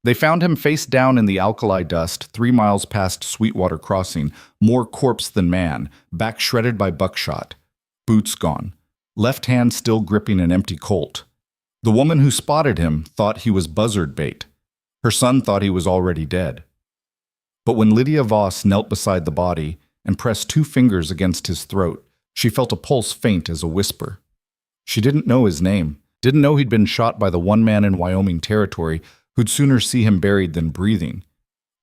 They found him face down in the alkali dust 3 miles past Sweetwater Crossing, more corpse than man, back shredded by buckshot, boots gone, left hand still gripping an empty Colt. The woman who spotted him thought he was buzzard bait. Her son thought he was already dead. But when Lydia Voss knelt beside the body and pressed 2 fingers against his throat, she felt a pulse faint as a whisper. She didn't know his name, didn't know he'd been shot by the one man in Wyoming territory who'd sooner see him buried than breathing,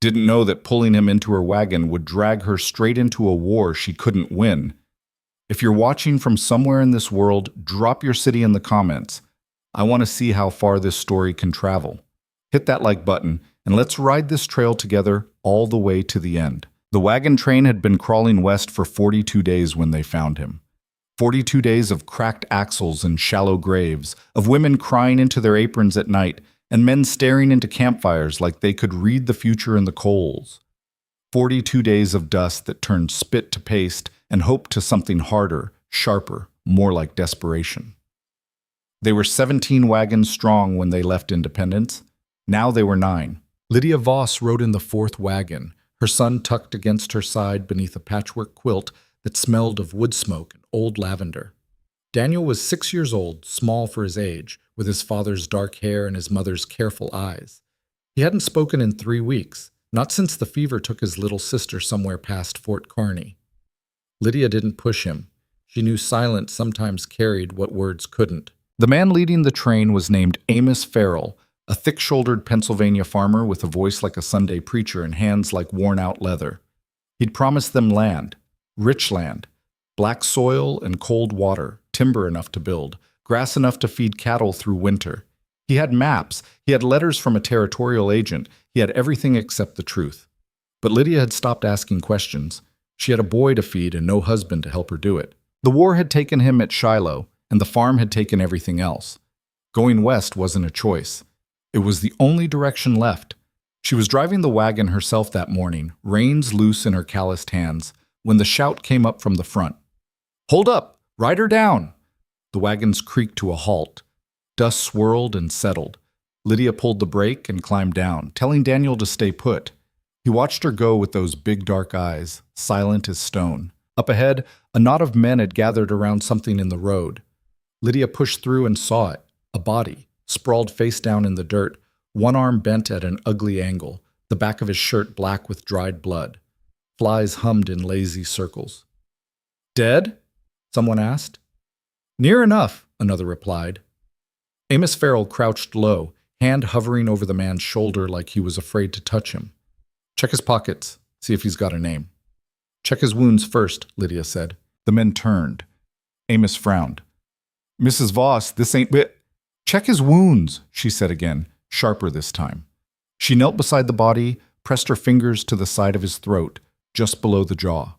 didn't know that pulling him into her wagon would drag her straight into a war she couldn't win. If you're watching from somewhere in this world, drop your city in the comments. I want to see how far this story can travel. Hit that like button, and let's ride this trail together all the way to the end. The wagon train had been crawling west for 42 days when they found him. 42 days of cracked axles and shallow graves, of women crying into their aprons at night, and men staring into campfires like they could read the future in the coals. 42 days of dust that turned spit to paste and hope to something harder, sharper, more like desperation. They were 17 wagons strong when they left Independence. Now they were 9. Lydia Voss rode in the 4th wagon, her son tucked against her side beneath a patchwork quilt that smelled of wood smoke and old lavender. Daniel was 6 years old, small for his age, with his father's dark hair and his mother's careful eyes. He hadn't spoken in 3 weeks, not since the fever took his little sister somewhere past Fort Kearny. Lydia didn't push him. She knew silence sometimes carried what words couldn't. The man leading the train was named Amos Farrell, a thick-shouldered Pennsylvania farmer with a voice like a Sunday preacher and hands like worn-out leather. He'd promised them land, rich land, black soil and cold water, timber enough to build, grass enough to feed cattle through winter. He had maps, he had letters from a territorial agent, he had everything except the truth. But Lydia had stopped asking questions. She had a boy to feed and no husband to help her do it. The war had taken him at Shiloh, and the farm had taken everything else. Going west wasn't a choice. It was the only direction left. She was driving the wagon herself that morning, reins loose in her calloused hands, when the shout came up from the front. "Hold up! Ride her down!" The wagons creaked to a halt. Dust swirled and settled. Lydia pulled the brake and climbed down, telling Daniel to stay put. He watched her go with those big dark eyes, silent as stone. Up ahead, a knot of men had gathered around something in the road. Lydia pushed through and saw it, a body, sprawled face down in the dirt, one arm bent at an ugly angle, the back of his shirt black with dried blood. Flies hummed in lazy circles. "Dead?" someone asked. "Near enough," another replied. Amos Farrell crouched low, hand hovering over the man's shoulder like he was afraid to touch him. "Check his pockets, see if he's got a name." "Check his wounds first," Lydia said. The men turned. Amos frowned. "Mrs. Voss, this ain't bit—" "Check his wounds," she said again, sharper this time. She knelt beside the body, pressed her fingers to the side of his throat, just below the jaw.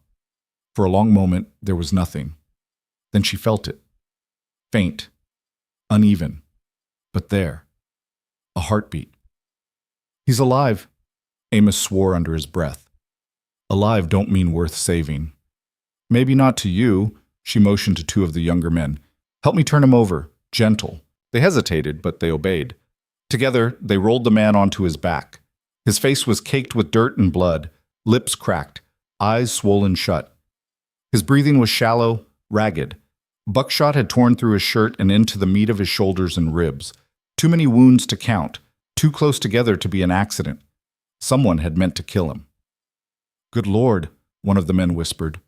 For a long moment, there was nothing. Then she felt it. Faint. Uneven. But there. A heartbeat. "He's alive," Amos swore under his breath. "Alive don't mean worth saving." "Maybe not to you," she motioned to 2 of the younger men. "Help me turn him over. Gentle." They hesitated, but they obeyed. Together, they rolled the man onto his back. His face was caked with dirt and blood, lips cracked, eyes swollen shut. His breathing was shallow, ragged. Buckshot had torn through his shirt and into the meat of his shoulders and ribs. Too many wounds to count, too close together to be an accident. Someone had meant to kill him. "Good Lord," one of the men whispered.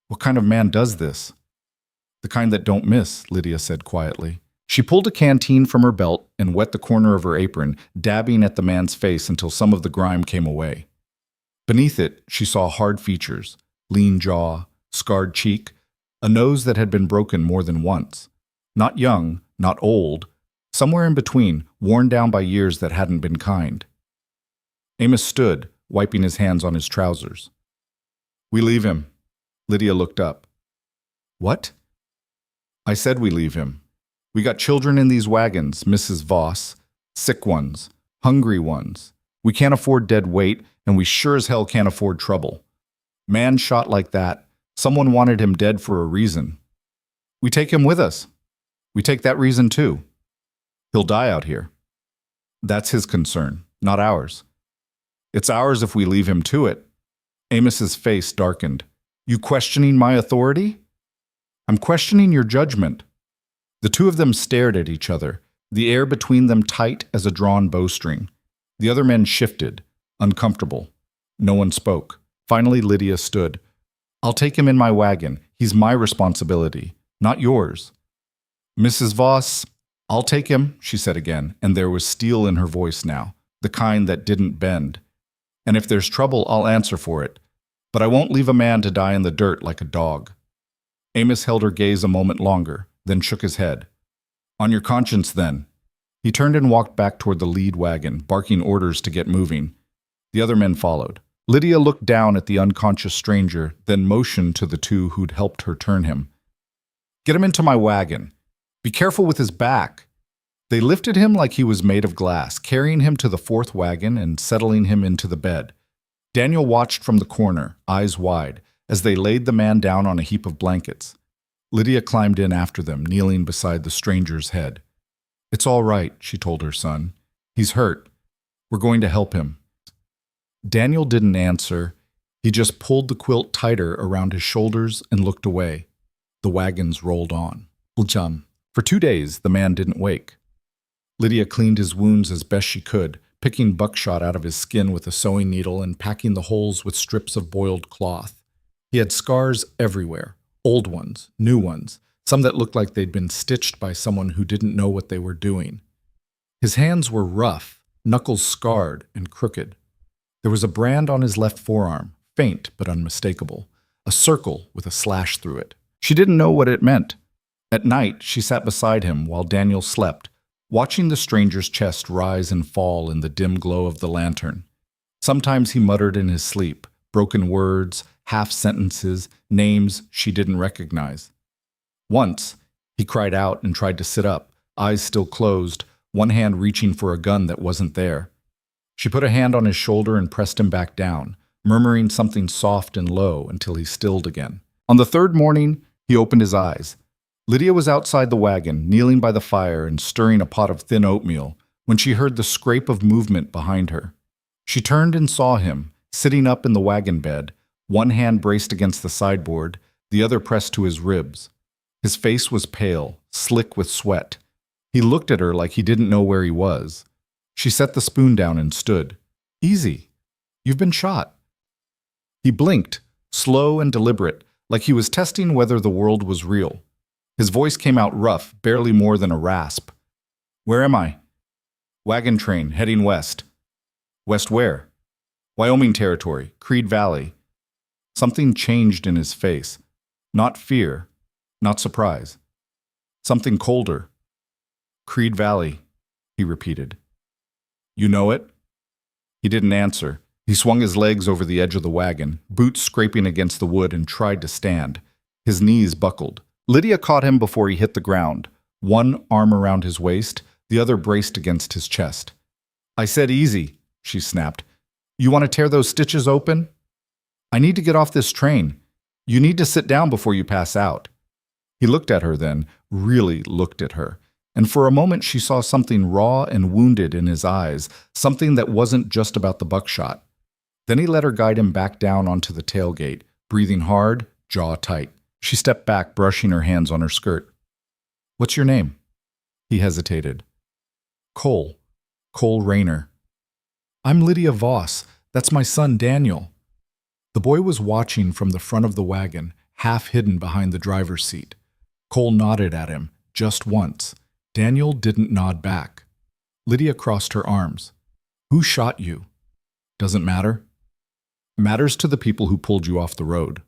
"What kind of man does this?" "The kind that don't miss," Lydia said quietly. She pulled a canteen from her belt and wet the corner of her apron, dabbing at the man's face until some of the grime came away. Beneath it, she saw hard features, lean jaw, scarred cheek, a nose that had been broken more than once. Not young, not old, somewhere in between, worn down by years that hadn't been kind. Amos stood, wiping his hands on his trousers. "We leave him." Lydia looked up. "What?" "I said we leave him. We got children in these wagons, Mrs. Voss, sick ones, hungry ones. We can't afford dead weight, and we sure as hell can't afford trouble. Man shot like that, someone wanted him dead for a reason. We take him with us. We take that reason too. He'll die out here." "That's his concern," not ours. It's ours if we leave him to it. Amos's face darkened. You questioning my authority? I'm questioning your judgment. The two of them stared at each other, the air between them tight as a drawn bowstring. The other men shifted, uncomfortable. No one spoke. Finally, Lydia stood. I'll take him in my wagon. He's my responsibility, not yours. Mrs. Voss, I'll take him, she said again, and there was steel in her voice now, the kind that didn't bend. And if there's trouble, I'll answer for it. But I won't leave a man to die in the dirt like a dog. Amos held her gaze a moment longer, then shook his head. On your conscience, then. He turned and walked back toward the lead wagon, barking orders to get moving. The other men followed. Lydia looked down at the unconscious stranger, then motioned to the two who'd helped her turn him. Get him into my wagon. Be careful with his back. They lifted him like he was made of glass, carrying him to the fourth wagon and settling him into the bed. Daniel watched from the corner, eyes wide, as they laid the man down on a heap of blankets. Lydia climbed in after them, kneeling beside the stranger's head. It's all right, she told her son. He's hurt. We're going to help him. Daniel didn't answer. He just pulled the quilt tighter around his shoulders and looked away. The wagons rolled on. For 2 days, the man didn't wake. Lydia cleaned his wounds as best she could, picking buckshot out of his skin with a sewing needle and packing the holes with strips of boiled cloth. He had scars everywhere, old ones, new ones, some that looked like they'd been stitched by someone who didn't know what they were doing. His hands were rough, knuckles scarred and crooked. There was a brand on his left forearm, faint but unmistakable, a circle with a slash through it. She didn't know what it meant. At night, she sat beside him while Daniel slept, watching the stranger's chest rise and fall in the dim glow of the lantern. Sometimes he muttered in his sleep, broken words, half sentences, names she didn't recognize. Once, he cried out and tried to sit up, eyes still closed, one hand reaching for a gun that wasn't there. She put a hand on his shoulder and pressed him back down, murmuring something soft and low until he stilled again. On the third morning, he opened his eyes. Lydia was outside the wagon, kneeling by the fire and stirring a pot of thin oatmeal, when she heard the scrape of movement behind her. She turned and saw him, sitting up in the wagon bed, one hand braced against the sideboard, the other pressed to his ribs. His face was pale, slick with sweat. He looked at her like he didn't know where he was. She set the spoon down and stood. Easy. You've been shot. He blinked, slow and deliberate, like he was testing whether the world was real. His voice came out rough, barely more than a rasp. Where am I? Wagon train, heading west. West where? Wyoming Territory, Creed Valley. Something changed in his face. Not fear, not surprise. Something colder. Creed Valley, he repeated. You know it? He didn't answer. He swung his legs over the edge of the wagon, boots scraping against the wood, and tried to stand. His knees buckled. Lydia caught him before he hit the ground, one arm around his waist, the other braced against his chest. I said easy, she snapped. You want to tear those stitches open? I need to get off this train. You need to sit down before you pass out. He looked at her then, really looked at her, and for a moment she saw something raw and wounded in his eyes, something that wasn't just about the buckshot. Then he let her guide him back down onto the tailgate, breathing hard, jaw tight. She stepped back, brushing her hands on her skirt. What's your name? He hesitated. Cole Rayner. I'm Lydia Voss. That's my son, Daniel. The boy was watching from the front of the wagon, half hidden behind the driver's seat. Cole nodded at him, just once. Daniel didn't nod back. Lydia crossed her arms. Who shot you? Doesn't matter. Matters to the people who pulled you off the road.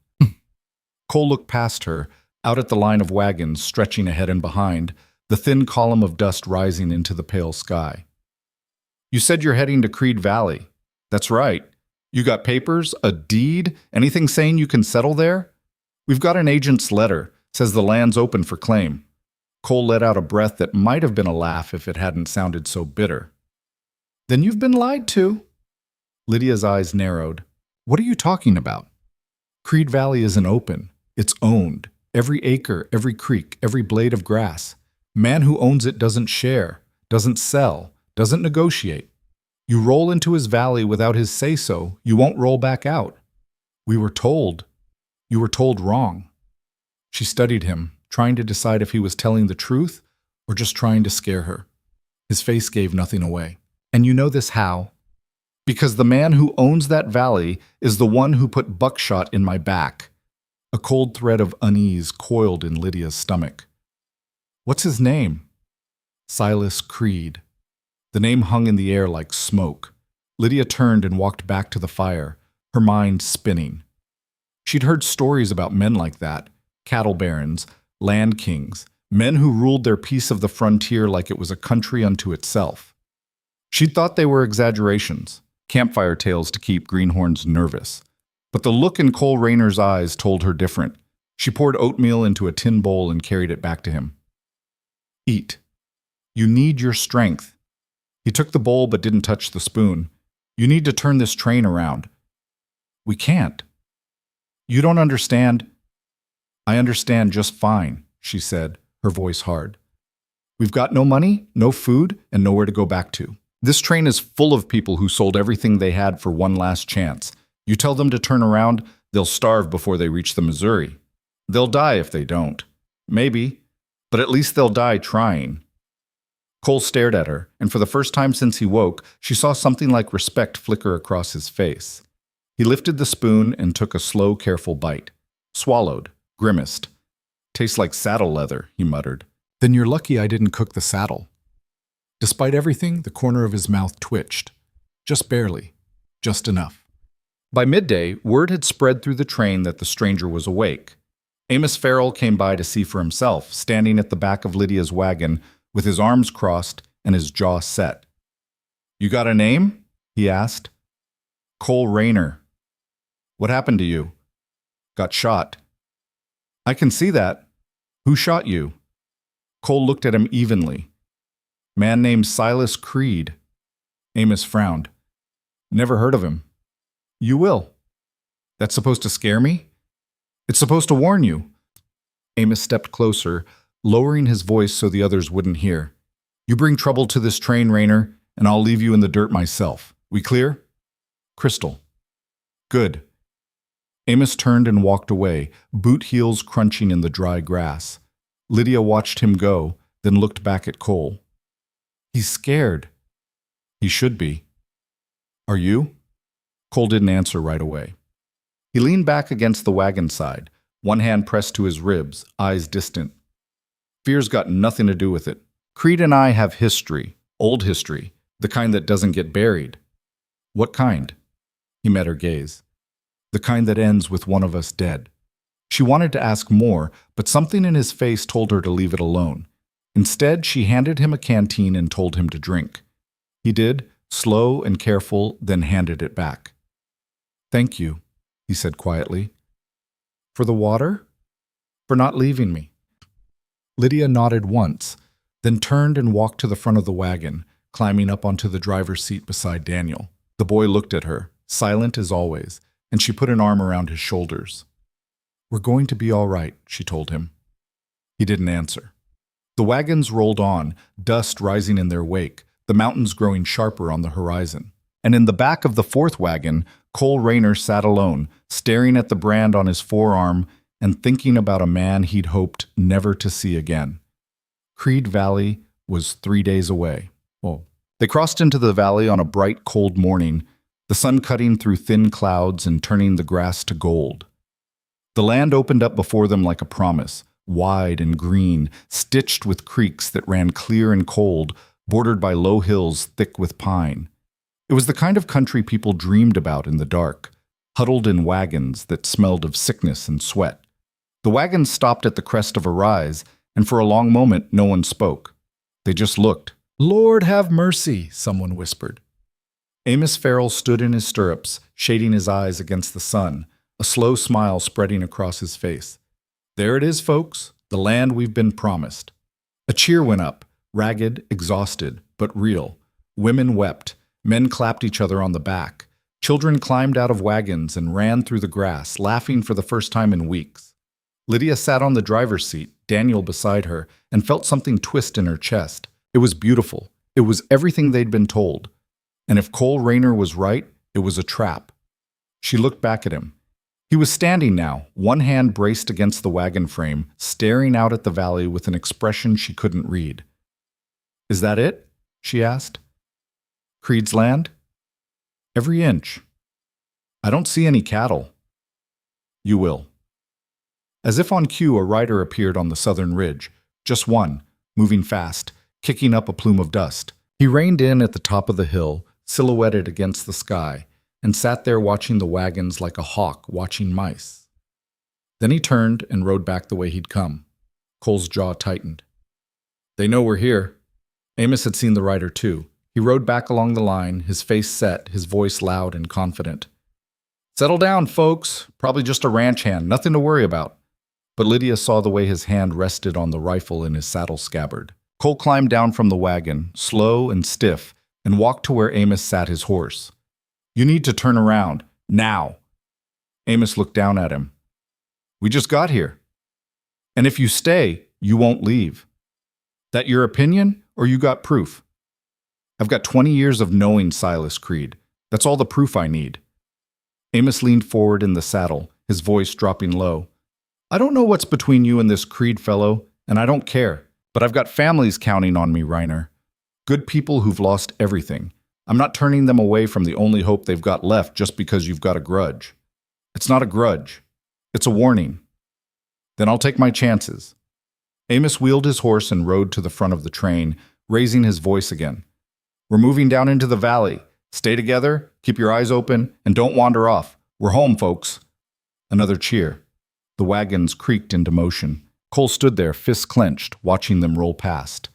Cole looked past her, out at the line of wagons stretching ahead and behind, the thin column of dust rising into the pale sky. You said you're heading to Creed Valley. That's right. You got papers, a deed, anything saying you can settle there? We've got an agent's letter, says the land's open for claim. Cole let out a breath that might have been a laugh if it hadn't sounded so bitter. Then you've been lied to. Lydia's eyes narrowed. What are you talking about? Creed Valley isn't open. It's owned. Every acre, every creek, every blade of grass. Man who owns it doesn't share, doesn't sell, doesn't negotiate. You roll into his valley without his say-so, you won't roll back out. We were told. You were told wrong. She studied him, trying to decide if he was telling the truth or just trying to scare her. His face gave nothing away. And you know this how? Because the man who owns that valley is the one who put buckshot in my back. A cold thread of unease coiled in Lydia's stomach. What's his name? Silas Creed. The name hung in the air like smoke. Lydia turned and walked back to the fire, her mind spinning. She'd heard stories about men like that, cattle barons, land kings, men who ruled their piece of the frontier like it was a country unto itself. She'd thought they were exaggerations, campfire tales to keep greenhorns nervous. But the look in Cole Rayner's eyes told her different. She poured oatmeal into a tin bowl and carried it back to him. Eat. You need your strength. He took the bowl but didn't touch the spoon. You need to turn this train around. We can't. You don't understand. I understand just fine, she said, her voice hard. We've got no money, no food, and nowhere to go back to. This train is full of people who sold everything they had for one last chance. You tell them to turn around, they'll starve before they reach the Missouri. They'll die if they don't. Maybe, but at least they'll die trying. Cole stared at her, and for the first time since he woke, she saw something like respect flicker across his face. He lifted the spoon and took a slow, careful bite. Swallowed, grimaced. Tastes like saddle leather, he muttered. Then you're lucky I didn't cook the saddle. Despite everything, the corner of his mouth twitched. Just barely. Just enough. By midday, word had spread through the train that the stranger was awake. Amos Farrell came by to see for himself, standing at the back of Lydia's wagon with his arms crossed and his jaw set. You got a name? He asked. Cole Rayner. What happened to you? Got shot. I can see that. Who shot you? Cole looked at him evenly. Man named Silas Creed. Amos frowned. Never heard of him. You will. That's supposed to scare me? It's supposed to warn you. Amos stepped closer, lowering his voice so the others wouldn't hear. You bring trouble to this train, Rayner, and I'll leave you in the dirt myself. We clear? Crystal. Good. Amos turned and walked away, boot heels crunching in the dry grass. Lydia watched him go, then looked back at Cole. He's scared. He should be. Are you? Cole didn't answer right away. He leaned back against the wagon side, one hand pressed to his ribs, eyes distant. Fear's got nothing to do with it. Creed and I have history, old history, the kind that doesn't get buried. What kind? He met her gaze. The kind that ends with one of us dead. She wanted to ask more, but something in his face told her to leave it alone. Instead, she handed him a canteen and told him to drink. He did, slow and careful, then handed it back. Thank you, he said quietly. For the water? For not leaving me. Lydia nodded once, then turned and walked to the front of the wagon, climbing up onto the driver's seat beside Daniel. The boy looked at her, silent as always, and she put an arm around his shoulders. We're going to be all right, she told him. He didn't answer. The wagons rolled on, dust rising in their wake, the mountains growing sharper on the horizon. And in the back of the fourth wagon, Cole Rayner sat alone, staring at the brand on his forearm and thinking about a man he'd hoped never to see again. Creed Valley was 3 days away. They crossed into the valley on a bright, cold morning, the sun cutting through thin clouds and turning the grass to gold. The land opened up before them like a promise, wide and green, stitched with creeks that ran clear and cold, bordered by low hills thick with pine. It was the kind of country people dreamed about in the dark, huddled in wagons that smelled of sickness and sweat. The wagons stopped at the crest of a rise, and for a long moment no one spoke. They just looked. Lord have mercy, someone whispered. Amos Farrell stood in his stirrups, shading his eyes against the sun, a slow smile spreading across his face. There it is, folks, the land we've been promised. A cheer went up, ragged, exhausted, but real. Women wept. Men clapped each other on the back. Children climbed out of wagons and ran through the grass, laughing for the first time in weeks. Lydia sat on the driver's seat, Daniel beside her, and felt something twist in her chest. It was beautiful. It was everything they'd been told. And if Cole Rayner was right, it was a trap. She looked back at him. He was standing now, one hand braced against the wagon frame, staring out at the valley with an expression she couldn't read. "Is that it?" she asked. "Creed's land?" "Every inch." "I don't see any cattle." "You will." As if on cue, a rider appeared on the southern ridge, just one, moving fast, kicking up a plume of dust. He reined in at the top of the hill, silhouetted against the sky, and sat there watching the wagons like a hawk watching mice. Then he turned and rode back the way he'd come. Cole's jaw tightened. "They know we're here." Amos had seen the rider too. He rode back along the line, his face set, his voice loud and confident. "Settle down, folks. Probably just a ranch hand, nothing to worry about." But Lydia saw the way his hand rested on the rifle in his saddle scabbard. Cole climbed down from the wagon, slow and stiff, and walked to where Amos sat his horse. "You need to turn around, now." Amos looked down at him. "We just got here. And if you stay, you won't leave. That your opinion, or you got proof?" "I've got 20 years of knowing Silas Creed. That's all the proof I need." Amos leaned forward in the saddle, his voice dropping low. "I don't know what's between you and this Creed fellow, and I don't care. But I've got families counting on me, Reiner. Good people who've lost everything. I'm not turning them away from the only hope they've got left just because you've got a grudge. It's not a grudge. It's a warning." "Then I'll take my chances." Amos wheeled his horse and rode to the front of the train, raising his voice again. "We're moving down into the valley. Stay together, keep your eyes open, and don't wander off. We're home, folks." Another cheer. The wagons creaked into motion. Cole stood there, fists clenched, watching them roll past.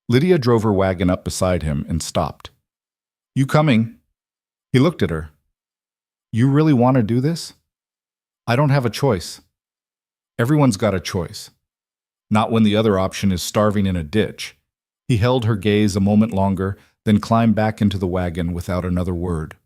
Lydia drove her wagon up beside him and stopped. "You coming?" He looked at her. "You really want to do this?" "I don't have a choice." "Everyone's got a choice. Not when the other option is starving in a ditch." He held her gaze a moment longer, then climbed back into the wagon without another word.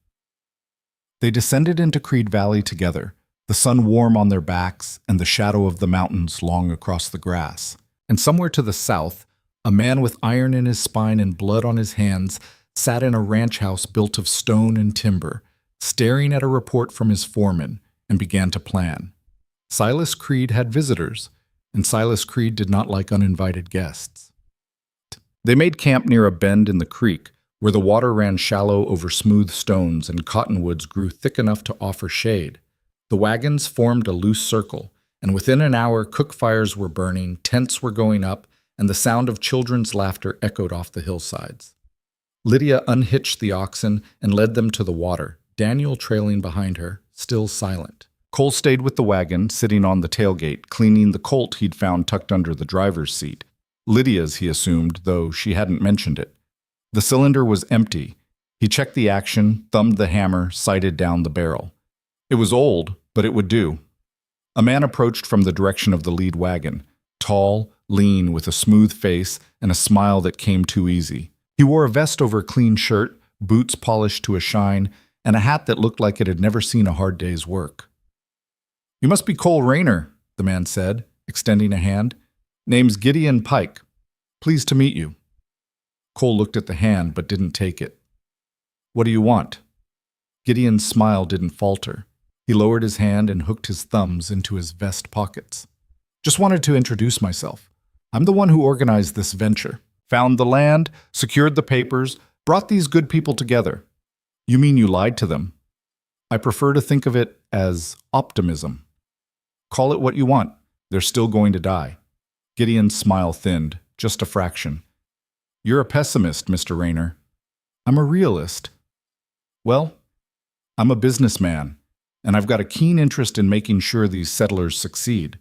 They descended into Creed Valley together, the sun warm on their backs and the shadow of the mountains long across the grass. And somewhere to the south, a man with iron in his spine and blood on his hands sat in a ranch house built of stone and timber, staring at a report from his foreman, and began to plan. Silas Creed had visitors, and Silas Creed did not like uninvited guests. They made camp near a bend in the creek, where the water ran shallow over smooth stones and cottonwoods grew thick enough to offer shade. The wagons formed a loose circle, and within an hour cook fires were burning, tents were going up, and the sound of children's laughter echoed off the hillsides. Lydia unhitched the oxen and led them to the water, Daniel trailing behind her, still silent. Cole stayed with the wagon, sitting on the tailgate, cleaning the Colt he'd found tucked under the driver's seat. Lydia's, he assumed, though she hadn't mentioned it. The cylinder was empty. He checked the action, thumbed the hammer, sighted down the barrel. It was old, but it would do. A man approached from the direction of the lead wagon, tall, lean, with a smooth face and a smile that came too easy. He wore a vest over a clean shirt, boots polished to a shine, and a hat that looked like it had never seen a hard day's work. "You must be Cole Rayner," the man said, extending a hand. "Name's Gideon Pike. Pleased to meet you." Cole looked at the hand but didn't take it. "What do you want?" Gideon's smile didn't falter. He lowered his hand and hooked his thumbs into his vest pockets. "Just wanted to introduce myself. I'm the one who organized this venture. Found the land, secured the papers, brought these good people together." "You mean you lied to them?" "I prefer to think of it as optimism." "Call it what you want. They're still going to die." Gideon's smile thinned, just a fraction. "You're a pessimist, Mr. Rayner." "I'm a realist." "Well, I'm a businessman, and I've got a keen interest in making sure these settlers succeed.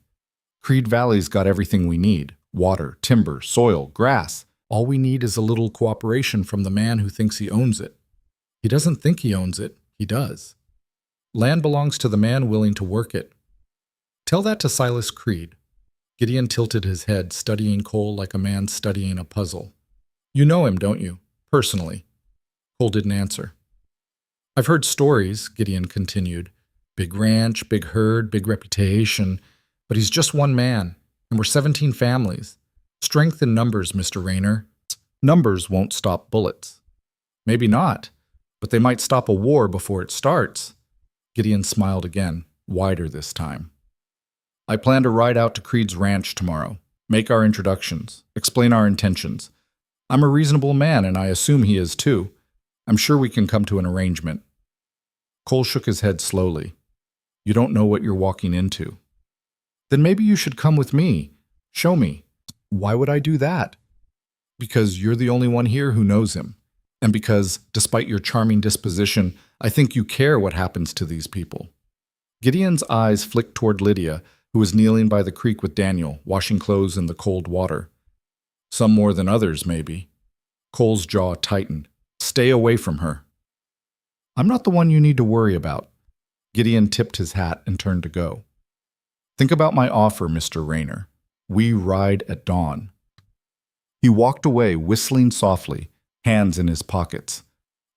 Creed Valley's got everything we need: water, timber, soil, grass. All we need is a little cooperation from the man who thinks he owns it. He doesn't think he owns it, he does. Land belongs to the man willing to work it. Tell that to Silas Creed." Gideon tilted his head, studying Cole like a man studying a puzzle. "You know him, don't you? Personally?" Cole didn't answer. "I've heard stories," Gideon continued. "Big ranch, big herd, big reputation. But he's just one man, and we're 17 families. Strength in numbers, Mr. Rayner. Numbers won't stop bullets." "Maybe not. But they might stop a war before it starts. Gideon smiled again, wider this time. I plan to ride out to Creed's ranch tomorrow, make our introductions, explain our intentions. I'm a reasonable man, and I assume he is too. I'm sure we can come to an arrangement. Cole shook his head slowly. You don't know what you're walking into. Then maybe you should come with me. Show me. Why would I do that? Because you're the only one here who knows him. And because, despite your charming disposition, I think you care what happens to these people. Gideon's eyes flicked toward Lydia, who was kneeling by the creek with Daniel, washing clothes in the cold water. Some more than others, maybe. Cole's jaw tightened. Stay away from her. I'm not the one you need to worry about. Gideon tipped his hat and turned to go. Think about my offer, Mr. Rayner. We ride at dawn. He walked away, whistling softly, hands in his pockets.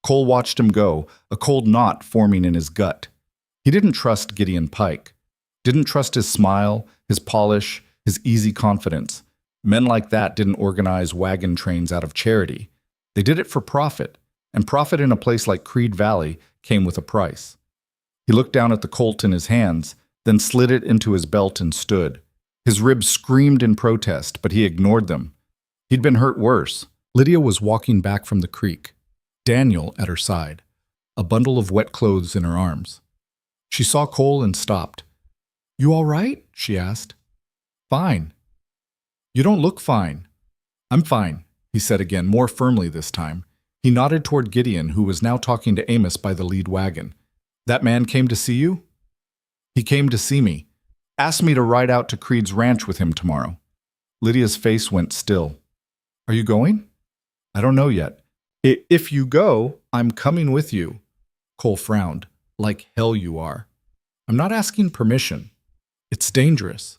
Cole watched him go, a cold knot forming in his gut. He didn't trust Gideon Pike. Didn't trust his smile, his polish, his easy confidence. Men like that didn't organize wagon trains out of charity. They did it for profit, and profit in a place like Creed Valley came with a price. He looked down at the Colt in his hands, then slid it into his belt and stood. His ribs screamed in protest, but he ignored them. He'd been hurt worse. Lydia was walking back from the creek, Daniel at her side, a bundle of wet clothes in her arms. She saw Cole and stopped. You all right? She asked. Fine. You don't look fine. I'm fine, he said again, more firmly this time. He nodded toward Gideon, who was now talking to Amos by the lead wagon. That man came to see you? He came to see me. Asked me to ride out to Creed's ranch with him tomorrow. Lydia's face went still. Are you going? I don't know yet. If you go, I'm coming with you. Cole frowned. Like hell you are. I'm not asking permission. It's dangerous.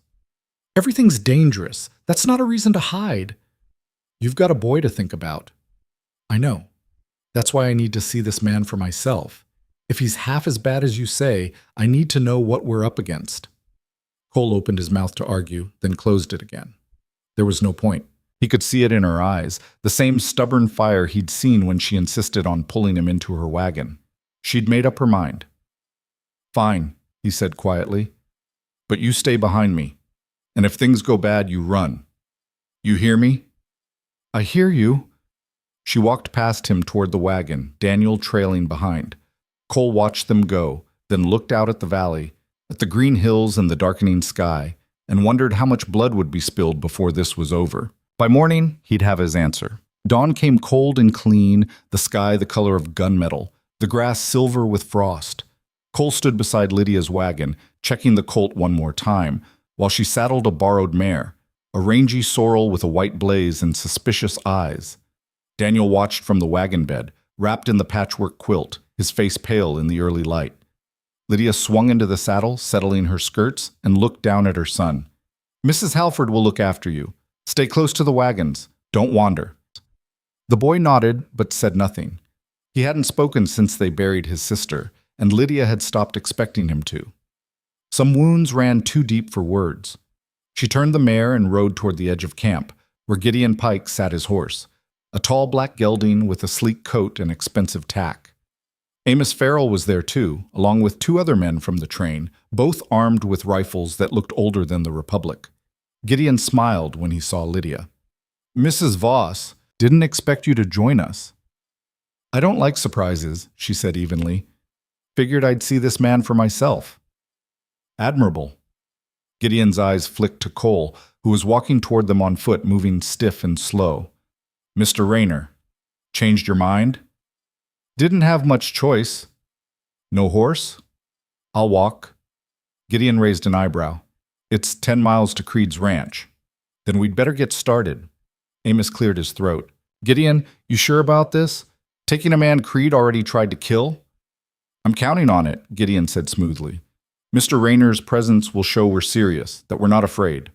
Everything's dangerous. That's not a reason to hide. You've got a boy to think about. I know. That's why I need to see this man for myself. If he's half as bad as you say, I need to know what we're up against. Cole opened his mouth to argue, then closed it again. There was no point. He could see it in her eyes, the same stubborn fire he'd seen when she insisted on pulling him into her wagon. She'd made up her mind. Fine, he said quietly. But you stay behind me. And if things go bad, you run. You hear me? I hear you. She walked past him toward the wagon, Daniel trailing behind. Cole watched them go, then looked out at the valley, at the green hills and the darkening sky, and wondered how much blood would be spilled before this was over. By morning, he'd have his answer. Dawn came cold and clean, the sky the color of gunmetal, the grass silver with frost. Cole stood beside Lydia's wagon, checking the colt one more time, while she saddled a borrowed mare, a rangy sorrel with a white blaze and suspicious eyes. Daniel watched from the wagon bed, wrapped in the patchwork quilt, his face pale in the early light. Lydia swung into the saddle, settling her skirts, and looked down at her son. Mrs. Halford will look after you. Stay close to the wagons. Don't wander. The boy nodded, but said nothing. He hadn't spoken since they buried his sister, and Lydia had stopped expecting him to. Some wounds ran too deep for words. She turned the mare and rode toward the edge of camp, where Gideon Pike sat his horse, a tall black gelding with a sleek coat and expensive tack. Amos Farrell was there too, along with two other men from the train, both armed with rifles that looked older than the Republic. Gideon smiled when he saw Lydia. Mrs. Voss, didn't expect you to join us. I don't like surprises, she said evenly. Figured I'd see this man for myself. Admirable. Gideon's eyes flicked to Cole, who was walking toward them on foot, moving stiff and slow. Mr. Rayner, changed your mind? Didn't have much choice. No horse? I'll walk. Gideon raised an eyebrow. It's 10 miles to Creed's ranch. Then we'd better get started. Amos cleared his throat. Gideon, you sure about this? Taking a man Creed already tried to kill? I'm counting on it, Gideon said smoothly. Mr. Rayner's presence will show we're serious, that we're not afraid.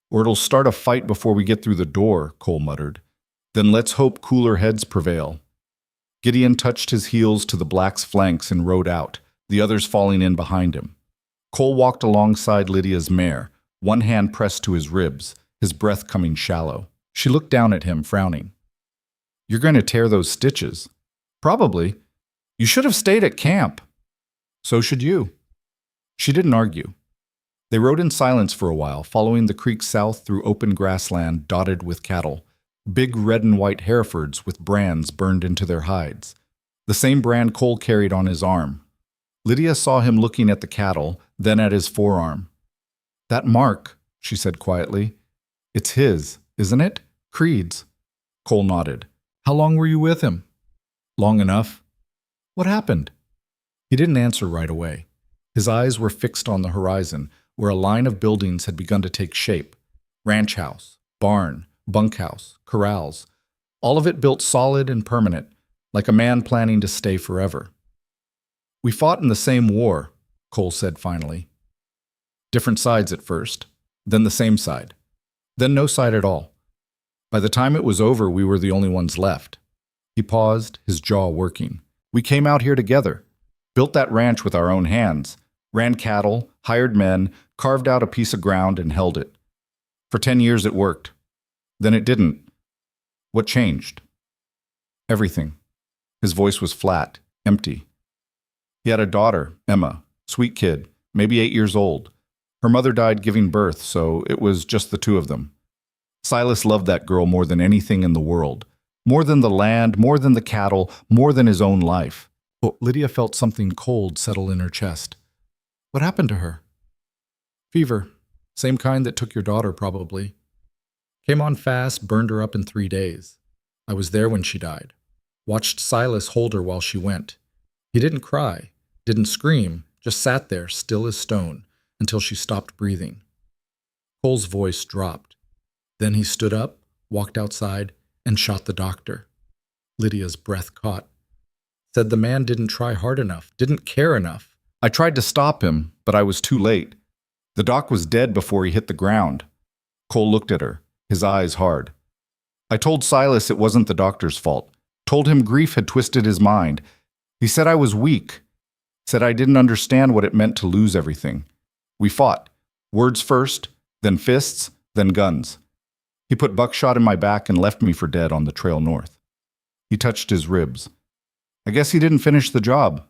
Or it'll start a fight before we get through the door, Cole muttered. Then let's hope cooler heads prevail. Gideon touched his heels to the black's flanks and rode out, the others falling in behind him. Cole walked alongside Lydia's mare, one hand pressed to his ribs, his breath coming shallow. She looked down at him, frowning. You're going to tear those stitches. Probably. You should have stayed at camp. So should you. She didn't argue. They rode in silence for a while, following the creek south through open grassland dotted with cattle, big red and white Herefords with brands burned into their hides, the same brand Cole carried on his arm. Lydia saw him looking at the cattle, then at his forearm. That mark, she said quietly. It's his, isn't it? Creed's. Cole nodded. How long were you with him? Long enough. What happened? He didn't answer right away. His eyes were fixed on the horizon, where a line of buildings had begun to take shape. Ranch house, barn, bunkhouse, corrals. All of it built solid and permanent, like a man planning to stay forever. We fought in the same war, Cole said finally. Different sides at first, then the same side, then no side at all. By the time it was over, we were the only ones left. He paused, his jaw working. We came out here together, built that ranch with our own hands, ran cattle, hired men, carved out a piece of ground and held it. For 10 years it worked. Then it didn't. What changed? Everything. His voice was flat, empty. He had a daughter, Emma, sweet kid, maybe 8 years old. Her mother died giving birth, so it was just the two of them. Silas loved that girl more than anything in the world, more than the land, more than the cattle, more than his own life. Oh, Lydia felt something cold settle in her chest. What happened to her? Fever. Same kind that took your daughter, probably. Came on fast, burned her up in 3 days. I was there when she died. Watched Silas hold her while she went. He didn't cry, didn't scream, just sat there, still as stone, until she stopped breathing. Cole's voice dropped. Then he stood up, walked outside, and shot the doctor. Lydia's breath caught. Said the man didn't try hard enough, didn't care enough. I tried to stop him, but I was too late. The doc was dead before he hit the ground. Cole looked at her, his eyes hard. I told Silas it wasn't the doctor's fault. Told him grief had twisted his mind. He said I was weak. Said I didn't understand what it meant to lose everything. We fought. Words first, then fists, then guns. He put buckshot in my back and left me for dead on the trail north. He touched his ribs. I guess he didn't finish the job.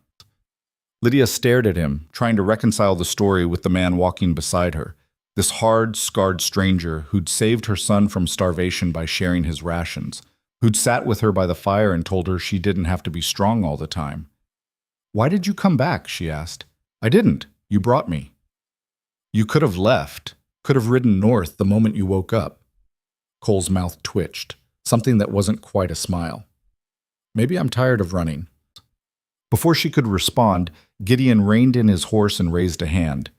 Lydia stared at him, trying to reconcile the story with the man walking beside her, this hard, scarred stranger who'd saved her son from starvation by sharing his rations, who'd sat with her by the fire and told her she didn't have to be strong all the time. Why did you come back? She asked. I didn't. You brought me. You could have left, could have ridden north the moment you woke up. Cole's mouth twitched, something that wasn't quite a smile. Maybe I'm tired of running. Before she could respond, Gideon reined in his horse and raised a hand.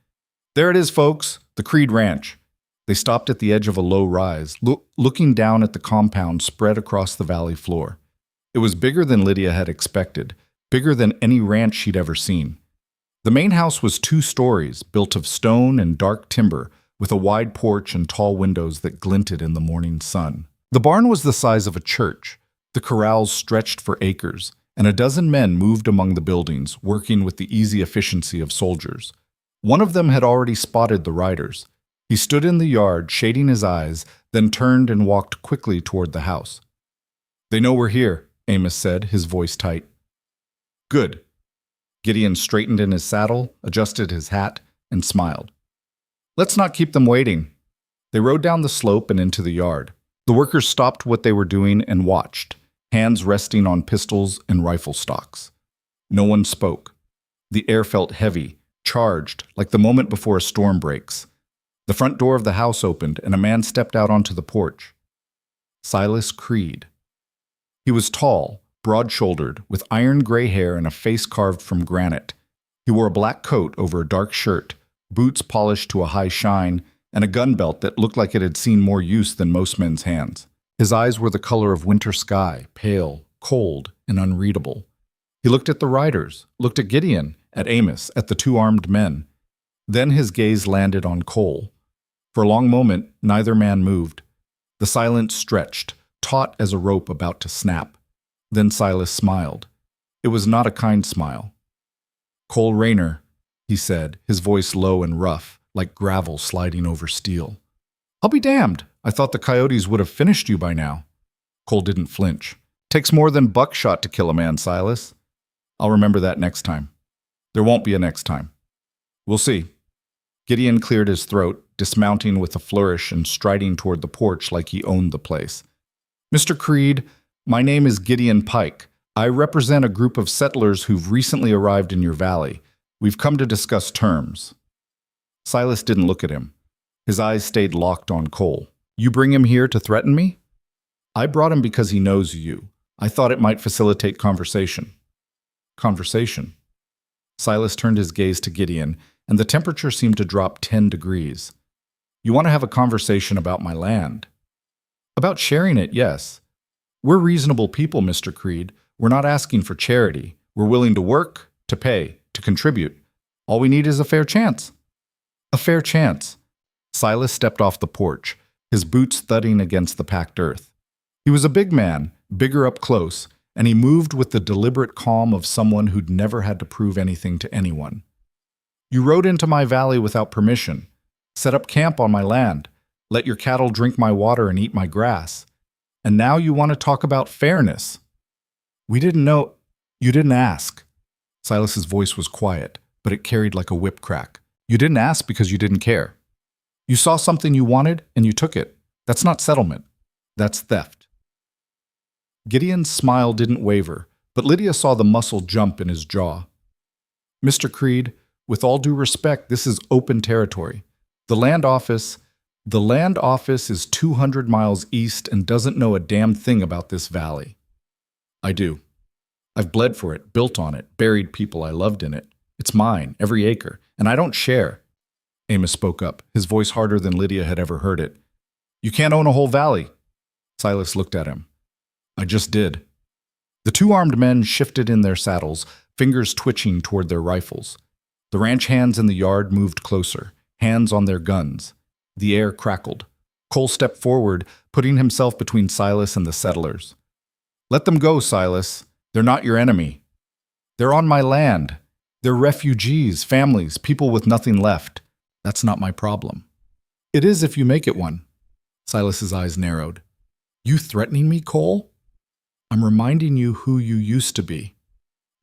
There it is, folks, the Creed Ranch. They stopped at the edge of a low rise, looking down at the compound spread across the valley floor. It was bigger than Lydia had expected, bigger than any ranch she'd ever seen. The main house was 2 stories, built of stone and dark timber, with a wide porch and tall windows that glinted in the morning sun. The barn was the size of a church. The corrals stretched for acres, and a dozen men moved among the buildings, working with the easy efficiency of soldiers. One of them had already spotted the riders. He stood in the yard, shading his eyes, then turned and walked quickly toward the house. They know we're here, Amos said, his voice tight. Good. Gideon straightened in his saddle, adjusted his hat, and smiled. Let's not keep them waiting. They rode down the slope and into the yard. The workers stopped what they were doing and watched, hands resting on pistols and rifle stocks. No one spoke. The air felt heavy, charged, like the moment before a storm breaks. The front door of the house opened, and a man stepped out onto the porch. Silas Creed. He was tall, broad-shouldered, with iron gray hair and a face carved from granite. He wore a black coat over a dark shirt, boots polished to a high shine, and a gun belt that looked like it had seen more use than most men's hands. His eyes were the color of winter sky, pale, cold, and unreadable. He looked at the riders, looked at Gideon, at Amos, at the 2 armed men. Then his gaze landed on Cole. For a long moment, neither man moved. The silence stretched, taut as a rope about to snap. Then Silas smiled. It was not a kind smile. Cole Rayner, he said, his voice low and rough, like gravel sliding over steel. I'll be damned. I thought the coyotes would have finished you by now. Cole didn't flinch. Takes more than buckshot to kill a man, Silas. I'll remember that next time. There won't be a next time. We'll see. Gideon cleared his throat, dismounting with a flourish and striding toward the porch like he owned the place. Mr. Creed, my name is Gideon Pike. I represent a group of settlers who've recently arrived in your valley. We've come to discuss terms. Silas didn't look at him. His eyes stayed locked on Cole. You bring him here to threaten me? I brought him because he knows you. I thought it might facilitate conversation. Conversation? Silas turned his gaze to Gideon, and the temperature seemed to drop 10 degrees. You want to have a conversation about my land? About sharing it, yes. We're reasonable people, Mr. Creed. We're not asking for charity. We're willing to work, to pay, to contribute. All we need is a fair chance. A fair chance. Silas stepped off the porch, his boots thudding against the packed earth. He was a big man, bigger up close, and he moved with the deliberate calm of someone who'd never had to prove anything to anyone. You rode into my valley without permission, set up camp on my land, let your cattle drink my water and eat my grass. And now you want to talk about fairness. We didn't know. You didn't ask. Silas's voice was quiet, but it carried like a whip crack. You didn't ask because you didn't care. You saw something you wanted and you took it. That's not settlement. That's theft. Gideon's smile didn't waver, but Lydia saw the muscle jump in his jaw. Mr. Creed, with all due respect, this is open territory. The land office is 200 miles east and doesn't know a damn thing about this valley. I do. I've bled for it, built on it, buried people I loved in it. It's mine, every acre, and I don't share. Amos spoke up, his voice harder than Lydia had ever heard it. You can't own a whole valley. Silas looked at him. I just did. The two armed men shifted in their saddles, fingers twitching toward their rifles. The ranch hands in the yard moved closer, hands on their guns. The air crackled. Cole stepped forward, putting himself between Silas and the settlers. Let them go, Silas. They're not your enemy. They're on my land. They're refugees, families, people with nothing left. That's not my problem. It is if you make it one. Silas's eyes narrowed. You threatening me, Cole? I'm reminding you who you used to be.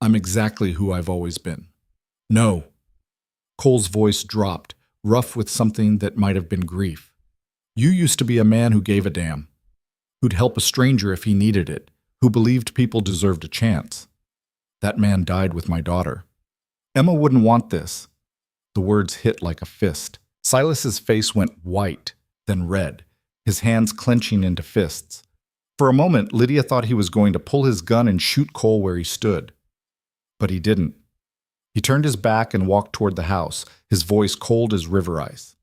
I'm exactly who I've always been. No. Cole's voice dropped, rough with something that might have been grief. You used to be a man who gave a damn, who'd help a stranger if he needed it, who believed people deserved a chance. That man died with my daughter. Emma wouldn't want this. The words hit like a fist. Silas's face went white, then red, his hands clenching into fists. For a moment, Lydia thought he was going to pull his gun and shoot Cole where he stood. But he didn't. He turned his back and walked toward the house, his voice cold as river ice.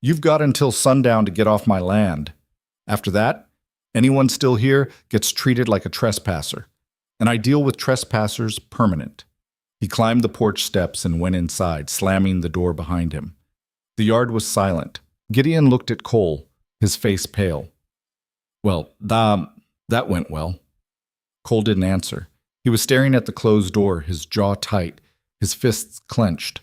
You've got until sundown to get off my land. After that, anyone still here gets treated like a trespasser. And I deal with trespassers permanent. He climbed the porch steps and went inside, slamming the door behind him. The yard was silent. Gideon looked at Cole, his face pale. Well, that went well. Cole didn't answer. He was staring at the closed door, his jaw tight, his fists clenched.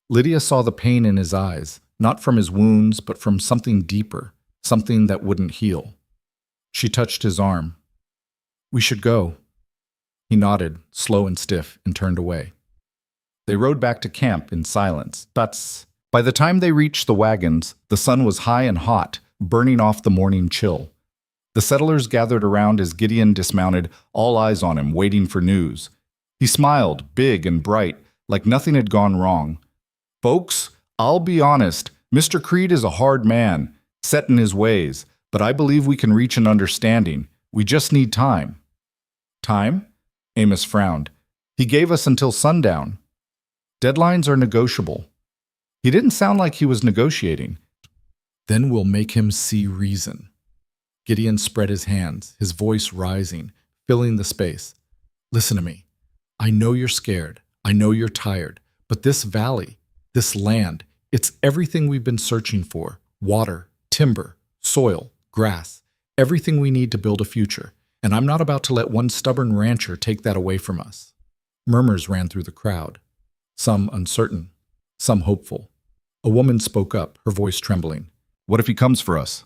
Lydia saw the pain in his eyes, not from his wounds, but from something deeper, something that wouldn't heal. She touched his arm. We should go. He nodded, slow and stiff, and turned away. They rode back to camp in silence. By the time they reached the wagons, the sun was high and hot, burning off the morning chill. The settlers gathered around as Gideon dismounted, all eyes on him, waiting for news. He smiled, big and bright, like nothing had gone wrong. Folks, I'll be honest, Mr. Creed is a hard man, set in his ways, but I believe we can reach an understanding. We just need time. Time? Amos frowned. He gave us until sundown. Deadlines are negotiable. He didn't sound like he was negotiating. Then we'll make him see reason. Gideon spread his hands, his voice rising, filling the space. Listen to me. I know you're scared. I know you're tired. But this valley, this land, it's everything we've been searching for. Water, timber, soil, grass, everything we need to build a future. And I'm not about to let one stubborn rancher take that away from us. Murmurs ran through the crowd, some uncertain, some hopeful. A woman spoke up, her voice trembling. What if he comes for us?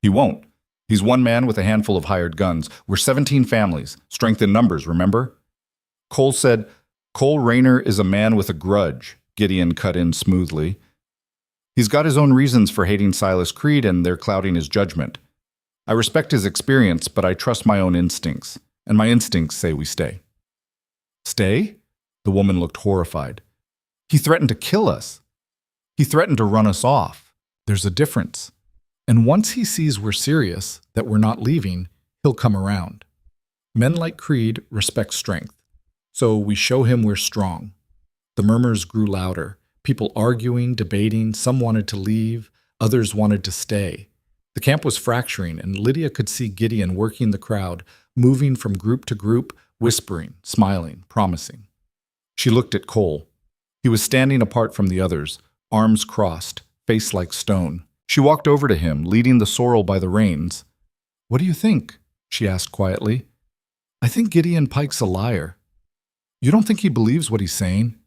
He won't. He's one man with a handful of hired guns. We're 17 families. Strength in numbers, remember? Cole said, Cole Rayner is a man with a grudge, Gideon cut in smoothly. He's got his own reasons for hating Silas Creed, and they're clouding his judgment. I respect his experience, but I trust my own instincts, and my instincts say we stay. Stay? The woman looked horrified. He threatened to kill us. He threatened to run us off. There's a difference. And once he sees we're serious, that we're not leaving, he'll come around. Men like Creed respect strength, so we show him we're strong. The murmurs grew louder, people arguing, debating, some wanted to leave, others wanted to stay. The camp was fracturing, and Lydia could see Gideon working the crowd, moving from group to group, whispering, smiling, promising. She looked at Cole. He was standing apart from the others, arms crossed, face like stone. She walked over to him, leading the sorrel by the reins. "What do you think?" she asked quietly. "I think Gideon Pike's a liar. You don't think he believes what he's saying?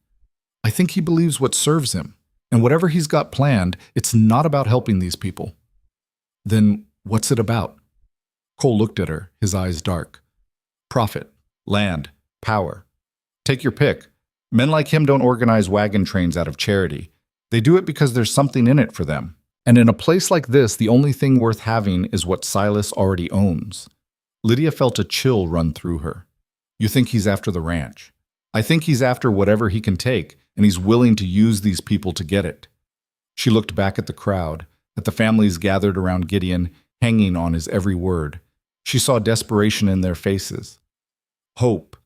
I think he believes what serves him, and whatever he's got planned, it's not about helping these people." "Then what's it about?" Cole looked at her, his eyes dark. "Profit, land, power. Take your pick. Men like him don't organize wagon trains out of charity. They do it because there's something in it for them. And in a place like this, the only thing worth having is what Silas already owns." Lydia felt a chill run through her. "You think he's after the ranch? I think he's after whatever he can take, and he's willing to use these people to get it." She looked back at the crowd, at the families gathered around Gideon, hanging on his every word. She saw desperation in their faces. Hope.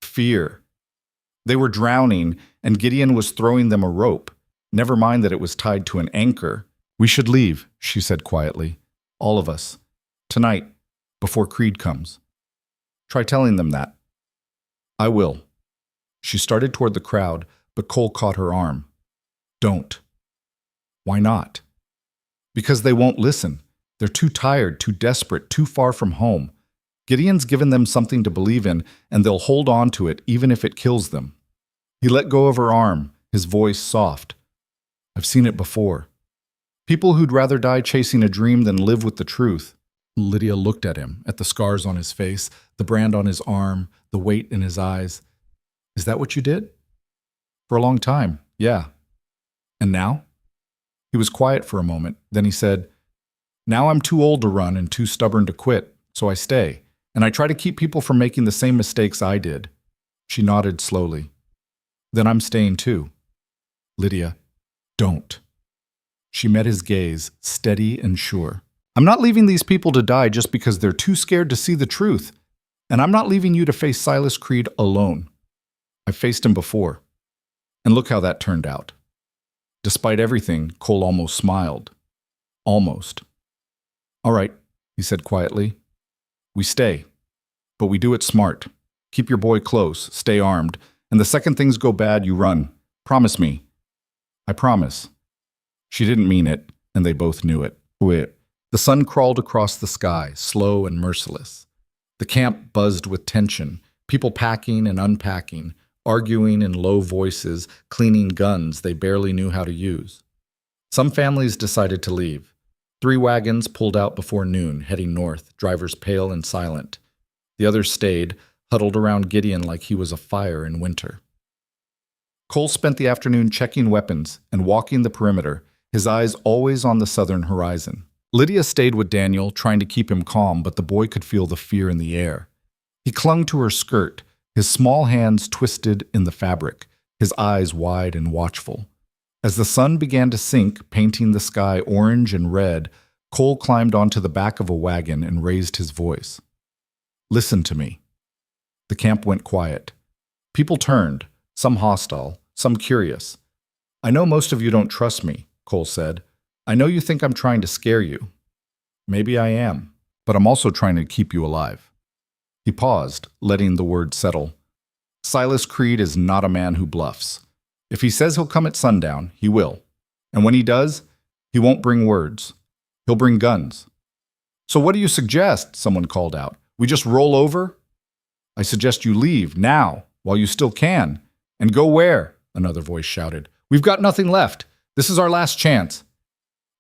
Fear. They were drowning, and Gideon was throwing them a rope. Never mind that it was tied to an anchor. "We should leave," she said quietly. "All of us. Tonight, before Creed comes. Try telling them that." "I will." She started toward the crowd, but Cole caught her arm. "Don't." "Why not?" "Because they won't listen. They're too tired, too desperate, too far from home. Gideon's given them something to believe in, and they'll hold on to it even if it kills them." He let go of her arm, his voice soft. "I've seen it before. People who'd rather die chasing a dream than live with the truth." Lydia looked at him, at the scars on his face, the brand on his arm, the weight in his eyes. "Is that what you did?" "For a long time, yeah." "And now?" He was quiet for a moment, then he said, "Now I'm too old to run and too stubborn to quit, so I stay, and I try to keep people from making the same mistakes I did." She nodded slowly. "Then I'm staying too." "Lydia, don't." She met his gaze, steady and sure. "I'm not leaving these people to die just because they're too scared to see the truth. And I'm not leaving you to face Silas Creed alone. I've faced him before. And look how that turned out." Despite everything, Cole almost smiled. Almost. "All right," he said quietly. "We stay. But we do it smart. Keep your boy close, stay armed, and the second things go bad, you run. Promise me." "I promise." She didn't mean it, and they both knew it. The sun crawled across the sky, slow and merciless. The camp buzzed with tension, people packing and unpacking, arguing in low voices, cleaning guns they barely knew how to use. Some families decided to leave. 3 wagons pulled out before noon, heading north, drivers pale and silent. The others stayed, huddled around Gideon like he was a fire in winter. Cole spent the afternoon checking weapons and walking the perimeter, his eyes always on the southern horizon. Lydia stayed with Daniel, trying to keep him calm, but the boy could feel the fear in the air. He clung to her skirt, his small hands twisted in the fabric, his eyes wide and watchful. As the sun began to sink, painting the sky orange and red, Cole climbed onto the back of a wagon and raised his voice. "Listen to me." The camp went quiet. People turned, some hostile, some curious. "I know most of you don't trust me," Cole said. "I know you think I'm trying to scare you. Maybe I am, but I'm also trying to keep you alive." He paused, letting the word settle. "Silas Creed is not a man who bluffs. If he says he'll come at sundown, he will. And when he does, he won't bring words. He'll bring guns." "So what do you suggest?" someone called out. "We just roll over?" "I suggest you leave, now, while you still can. And go where?" another voice shouted. "We've got nothing left. This is our last chance."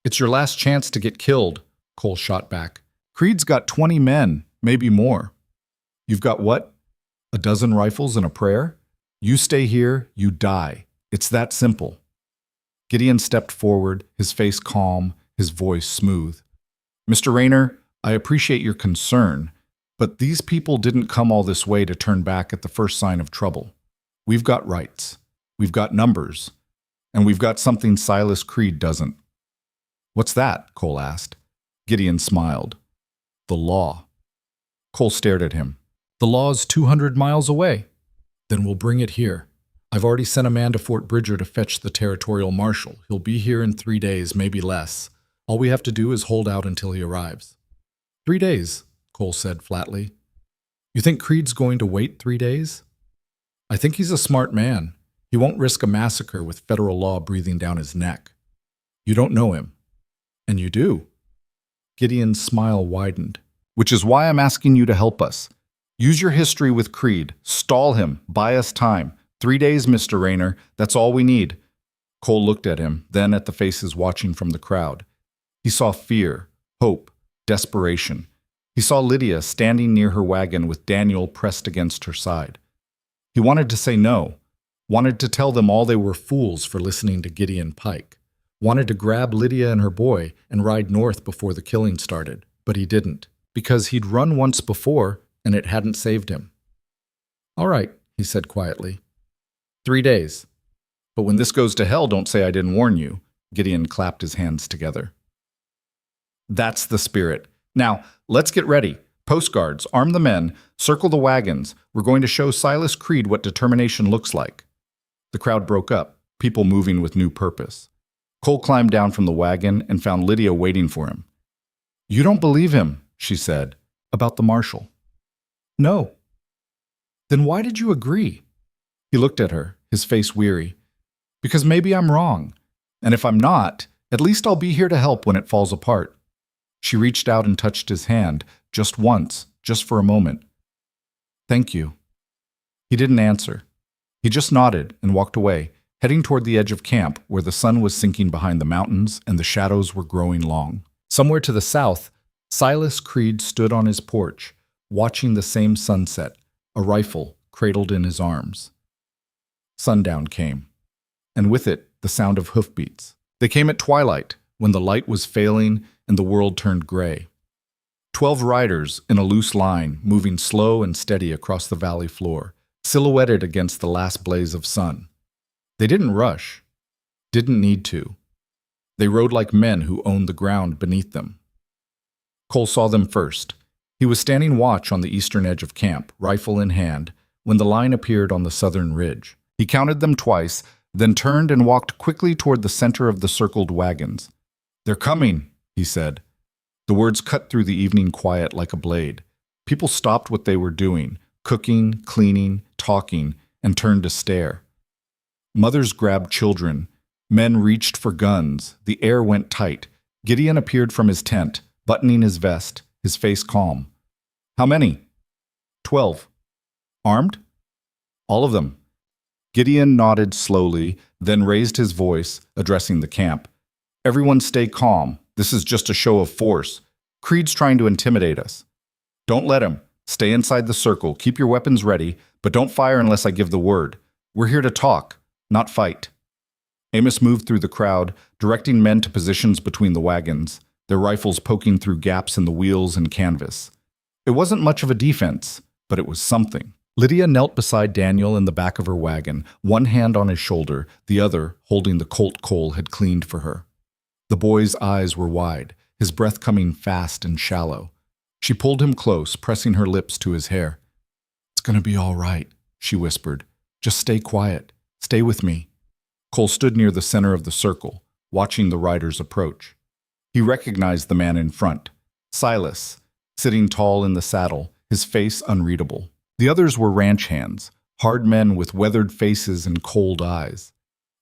"It's your last chance to get killed," Cole shot back. "Creed's got 20 men, maybe more." "You've got what?" A dozen rifles and a prayer? You stay here, you die. It's that simple. Gideon stepped forward, his face calm, his voice smooth. Mr. Rayner, I appreciate your concern, but these people didn't come all this way to turn back at the first sign of trouble. We've got rights. We've got numbers. And we've got something Silas Creed doesn't. What's that? Cole asked. Gideon smiled. The law. Cole stared at him. The law's 200 miles away. Then we'll bring it here. I've already sent a man to Fort Bridger to fetch the territorial marshal. He'll be here in 3 days, maybe less. All we have to do is hold out until he arrives. 3 days, Cole said flatly. You think Creed's going to wait 3 days? I think he's a smart man. He won't risk a massacre with federal law breathing down his neck. You don't know him. And you do. Gideon's smile widened. Which is why I'm asking you to help us. Use your history with Creed. Stall him. Buy us time. 3 days, Mr. Rayner. That's all we need. Cole looked at him, then at the faces watching from the crowd. He saw fear, hope, desperation. He saw Lydia standing near her wagon with Daniel pressed against her side. He wanted to say no, wanted to tell them all they were fools for listening to Gideon Pike, wanted to grab Lydia and her boy and ride north before the killing started, but he didn't, because he'd run once before and it hadn't saved him. All right, he said quietly. 3 days. But when this goes to hell, don't say I didn't warn you. Gideon clapped his hands together. That's the spirit. Now, let's get ready. Postguards, arm the men, circle the wagons. We're going to show Silas Creed what determination looks like. The crowd broke up, people moving with new purpose. Cole climbed down from the wagon and found Lydia waiting for him. You don't believe him, she said, about the marshal. No. Then why did you agree? He looked at her, his face weary. Because maybe I'm wrong. And if I'm not, at least I'll be here to help when it falls apart. She reached out and touched his hand, just once, just for a moment. Thank you. He didn't answer. He just nodded and walked away, heading toward the edge of camp where the sun was sinking behind the mountains and the shadows were growing long. Somewhere to the south, Silas Creed stood on his porch, watching the same sunset, a rifle cradled in his arms. Sundown came, and with it the sound of hoofbeats. They came at twilight, when the light was failing and the world turned gray. 12 riders in a loose line, moving slow and steady across the valley floor, silhouetted against the last blaze of sun. They didn't rush, didn't need to. They rode like men who owned the ground beneath them. Cole saw them first. He was standing watch on the eastern edge of camp, rifle in hand, when the line appeared on the southern ridge. He counted them twice, then turned and walked quickly toward the center of the circled wagons. They're coming, he said. The words cut through the evening quiet like a blade. People stopped what they were doing, cooking, cleaning, talking, and turned to stare. Mothers grabbed children. Men reached for guns. The air went tight. Gideon appeared from his tent, buttoning his vest, his face calm. How many? 12. Armed? All of them. Gideon nodded slowly, then raised his voice, addressing the camp. Everyone stay calm. This is just a show of force. Creed's trying to intimidate us. Don't let him. Stay inside the circle. Keep your weapons ready, but don't fire unless I give the word. We're here to talk, not fight. Amos moved through the crowd, directing men to positions between the wagons, their rifles poking through gaps in the wheels and canvas. It wasn't much of a defense, but it was something. Lydia knelt beside Daniel in the back of her wagon, one hand on his shoulder, the other holding the Colt Cole had cleaned for her. The boy's eyes were wide, his breath coming fast and shallow. She pulled him close, pressing her lips to his hair. It's going to be all right, she whispered. Just stay quiet. Stay with me. Cole stood near the center of the circle, watching the riders approach. He recognized the man in front, Silas, sitting tall in the saddle, his face unreadable. The others were ranch hands, hard men with weathered faces and cold eyes.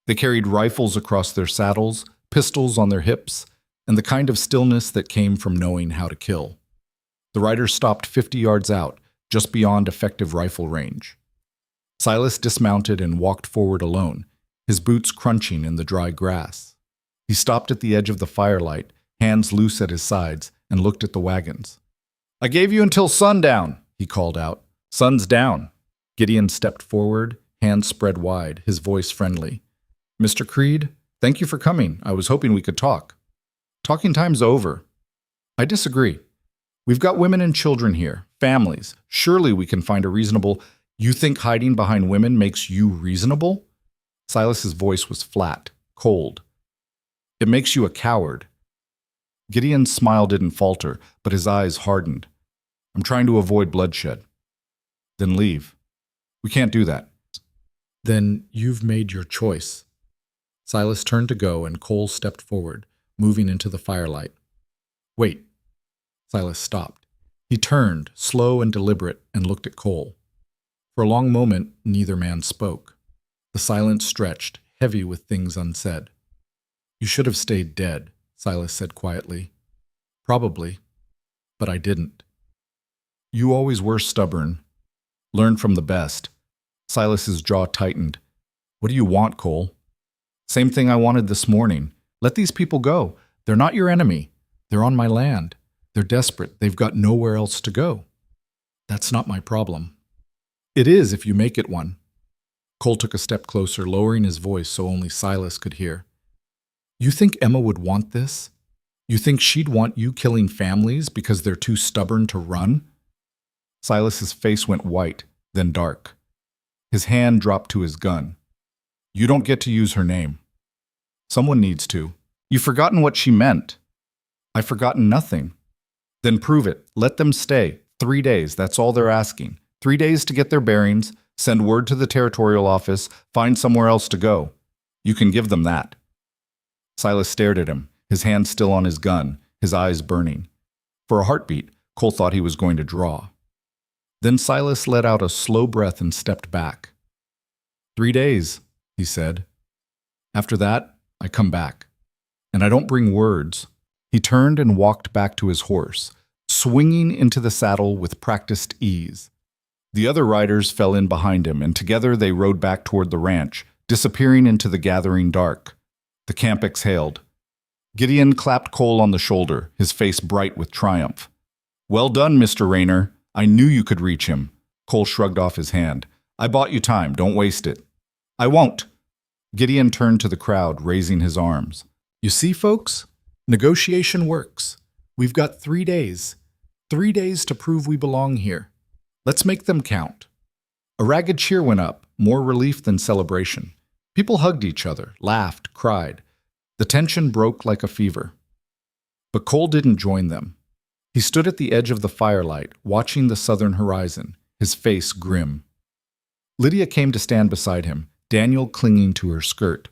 They carried rifles across their saddles, pistols on their hips, and the kind of stillness that came from knowing how to kill. The riders stopped 50 yards out, just beyond effective rifle range. Silas dismounted and walked forward alone, his boots crunching in the dry grass. He stopped at the edge of the firelight, hands loose at his sides, and looked at the wagons. I gave you until sundown, he called out. Sun's down. Gideon stepped forward, hands spread wide, his voice friendly. Mr. Creed, thank you for coming. I was hoping we could talk. Talking time's over. I disagree. We've got women and children here, families. Surely we can find a reasonable... You think hiding behind women makes you reasonable? Silas's voice was flat, cold. It makes you a coward. Gideon's smile didn't falter, but his eyes hardened. I'm trying to avoid bloodshed. Then leave. We can't do that. Then you've made your choice. Silas turned to go, and Cole stepped forward, moving into the firelight. Wait. Silas stopped. He turned, slow and deliberate, and looked at Cole. For a long moment, neither man spoke. The silence stretched, heavy with things unsaid. You should have stayed dead, Silas said quietly. Probably, but I didn't. You always were stubborn. Learn from the best. Silas's jaw tightened. What do you want, Cole? Same thing I wanted this morning. Let these people go. They're not your enemy. They're on my land. They're desperate. They've got nowhere else to go. That's not my problem. It is if you make it one. Cole took a step closer, lowering his voice so only Silas could hear. You think Emma would want this? You think she'd want you killing families because they're too stubborn to run? Silas's face went white, then dark. His hand dropped to his gun. You don't get to use her name. Someone needs to. You've forgotten what she meant. I've forgotten nothing. Then prove it. Let them stay. 3 days, that's all they're asking. 3 days to get their bearings, send word to the territorial office, find somewhere else to go. You can give them that. Silas stared at him, his hand still on his gun, his eyes burning. For a heartbeat, Cole thought he was going to draw. Then Silas let out a slow breath and stepped back. 3 days, he said. After that, I come back. And I don't bring words. He turned and walked back to his horse, swinging into the saddle with practiced ease. The other riders fell in behind him, and together they rode back toward the ranch, disappearing into the gathering dark. The camp exhaled. Gideon clapped Cole on the shoulder, his face bright with triumph. Well done, Mr. Rayner. I knew you could reach him. Cole shrugged off his hand. I bought you time. Don't waste it. I won't. Gideon turned to the crowd, raising his arms. You see, folks? Negotiation works. We've got 3 days. 3 days to prove we belong here. Let's make them count. A ragged cheer went up, more relief than celebration. People hugged each other, laughed, cried. The tension broke like a fever. But Cole didn't join them. He stood at the edge of the firelight, watching the southern horizon, his face grim. Lydia came to stand beside him, Daniel clinging to her skirt.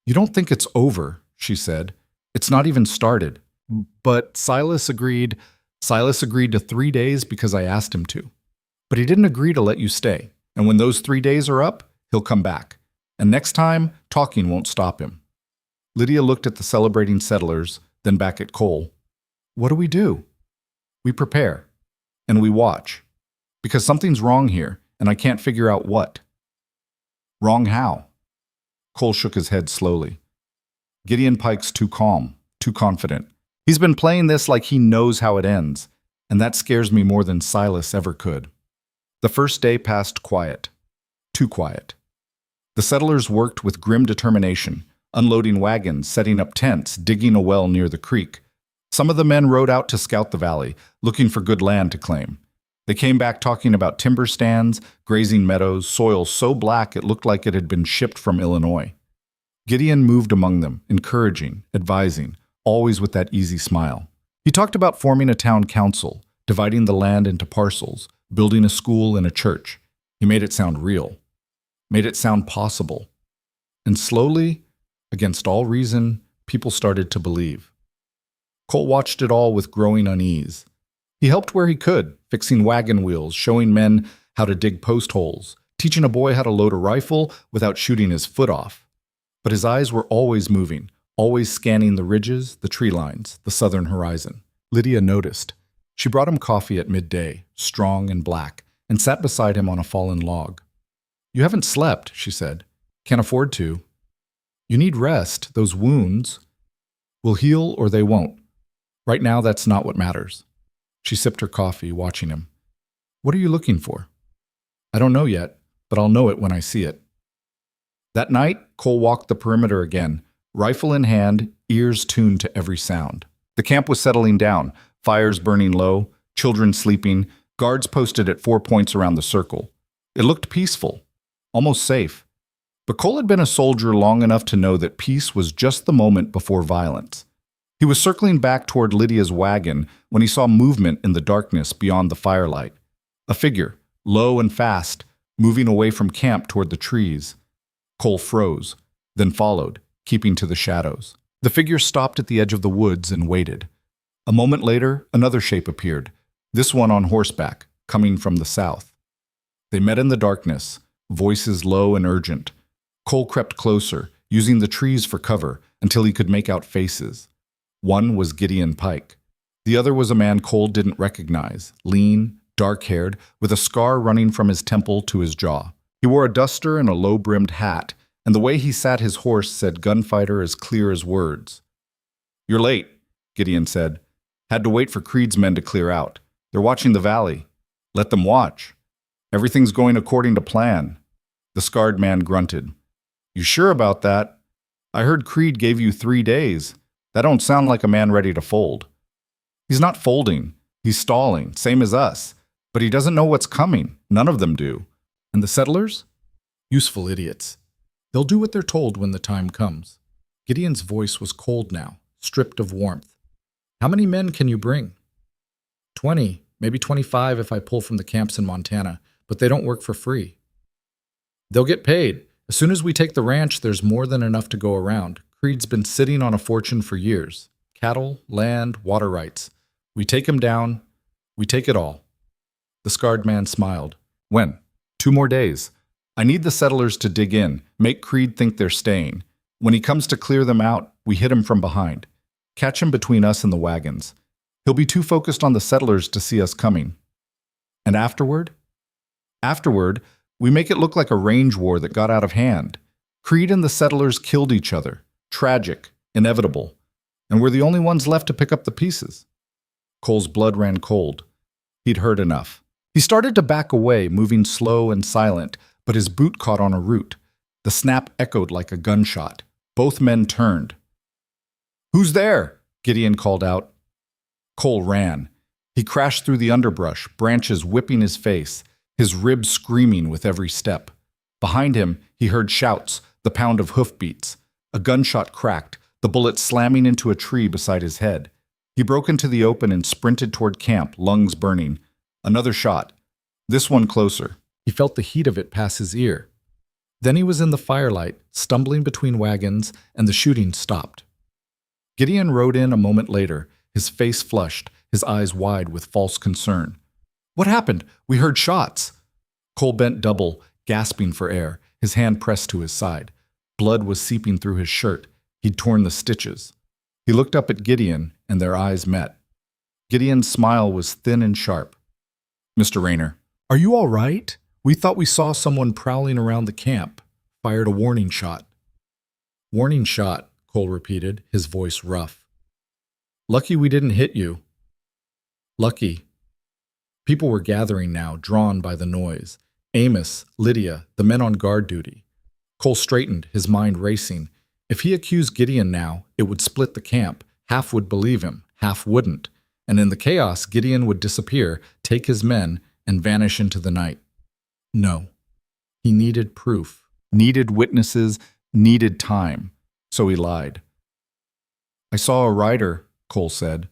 You don't think it's over, she said. It's not even started. But Silas agreed to 3 days because I asked him to. But he didn't agree to let you stay. And when those 3 days are up, he'll come back. And next time, talking won't stop him. Lydia looked at the celebrating settlers, then back at Cole. What do? We prepare. And we watch. Because something's wrong here, and I can't figure out what. Wrong how? Cole shook his head slowly. Gideon Pike's too calm, too confident. He's been playing this like he knows how it ends, and that scares me more than Silas ever could. The first day passed quiet. Too quiet. The settlers worked with grim determination, unloading wagons, setting up tents, digging a well near the creek. Some of the men rode out to scout the valley, looking for good land to claim. They came back talking about timber stands, grazing meadows, soil so black it looked like it had been shipped from Illinois. Gideon moved among them, encouraging, advising, always with that easy smile. He talked about forming a town council, dividing the land into parcels, building a school and a church. He made it sound real, made it sound possible. And slowly, against all reason, people started to believe. Cole watched it all with growing unease. He helped where he could, fixing wagon wheels, showing men how to dig post holes, teaching a boy how to load a rifle without shooting his foot off. But his eyes were always moving, always scanning the ridges, the tree lines, the southern horizon. Lydia noticed. She brought him coffee at midday, strong and black, and sat beside him on a fallen log. You haven't slept, she said. Can't afford to. You need rest. Those wounds will heal or they won't. Right now, that's not what matters. She sipped her coffee, watching him. What are you looking for? I don't know yet, but I'll know it when I see it. That night, Cole walked the perimeter again, rifle in hand, ears tuned to every sound. The camp was settling down, fires burning low, children sleeping, guards posted at 4 points around the circle. It looked peaceful, almost safe. But Cole had been a soldier long enough to know that peace was just the moment before violence. He was circling back toward Lydia's wagon when he saw movement in the darkness beyond the firelight. A figure, low and fast, moving away from camp toward the trees. Cole froze, then followed, keeping to the shadows. The figure stopped at the edge of the woods and waited. A moment later, another shape appeared, this one on horseback, coming from the south. They met in the darkness, voices low and urgent. Cole crept closer, using the trees for cover, until he could make out faces. One was Gideon Pike. The other was a man Cole didn't recognize, lean, dark-haired, with a scar running from his temple to his jaw. He wore a duster and a low-brimmed hat, and the way he sat his horse said gunfighter as clear as words. "You're late," Gideon said. "Had to wait for Creed's men to clear out. They're watching the valley. Let them watch. Everything's going according to plan." The scarred man grunted. "You sure about that? I heard Creed gave you 3 days. That don't sound like a man ready to fold." "He's not folding. He's stalling, same as us. But he doesn't know what's coming. None of them do. And the settlers? Useful idiots. They'll do what they're told when the time comes." Gideon's voice was cold now, stripped of warmth. "How many men can you bring?" 20, maybe 25 if I pull from the camps in Montana, but they don't work for free." "They'll get paid. As soon as we take the ranch, there's more than enough to go around. Creed's been sitting on a fortune for years. Cattle, land, water rights. We take him down. We take it all." The scarred man smiled. "When?" 2 more days. I need the settlers to dig in, make Creed think they're staying. When he comes to clear them out, we hit him from behind. Catch him between us and the wagons. He'll be too focused on the settlers to see us coming." "And afterward?" "Afterward, we make it look like a range war that got out of hand. Creed and the settlers killed each other. Tragic, inevitable. And we're the only ones left to pick up the pieces." Cole's blood ran cold. He'd heard enough. He started to back away, moving slow and silent, but his boot caught on a root. The snap echoed like a gunshot. Both men turned. "Who's there?" Gideon called out. Cole ran. He crashed through the underbrush, branches whipping his face, his ribs screaming with every step. Behind him, he heard shouts, the pound of hoofbeats. A gunshot cracked, the bullet slamming into a tree beside his head. He broke into the open and sprinted toward camp, lungs burning. Another shot. This one closer. He felt the heat of it pass his ear. Then he was in the firelight, stumbling between wagons, and the shooting stopped. Gideon rode in a moment later, his face flushed, his eyes wide with false concern. "What happened? We heard shots." Cole bent double, gasping for air, his hand pressed to his side. Blood was seeping through his shirt. He'd torn the stitches. He looked up at Gideon, and their eyes met. Gideon's smile was thin and sharp. "Mr. Rayner, are you all right? We thought we saw someone prowling around the camp. Fired a warning shot." "Warning shot," Cole repeated, his voice rough. "Lucky we didn't hit you." "Lucky." People were gathering now, drawn by the noise. Amos, Lydia, the men on guard duty. Cole straightened, his mind racing. If he accused Gideon now, it would split the camp. Half would believe him, half wouldn't. And in the chaos, Gideon would disappear, take his men, and vanish into the night. No. He needed proof, needed witnesses, needed time. So he lied. "I saw a rider," Cole said.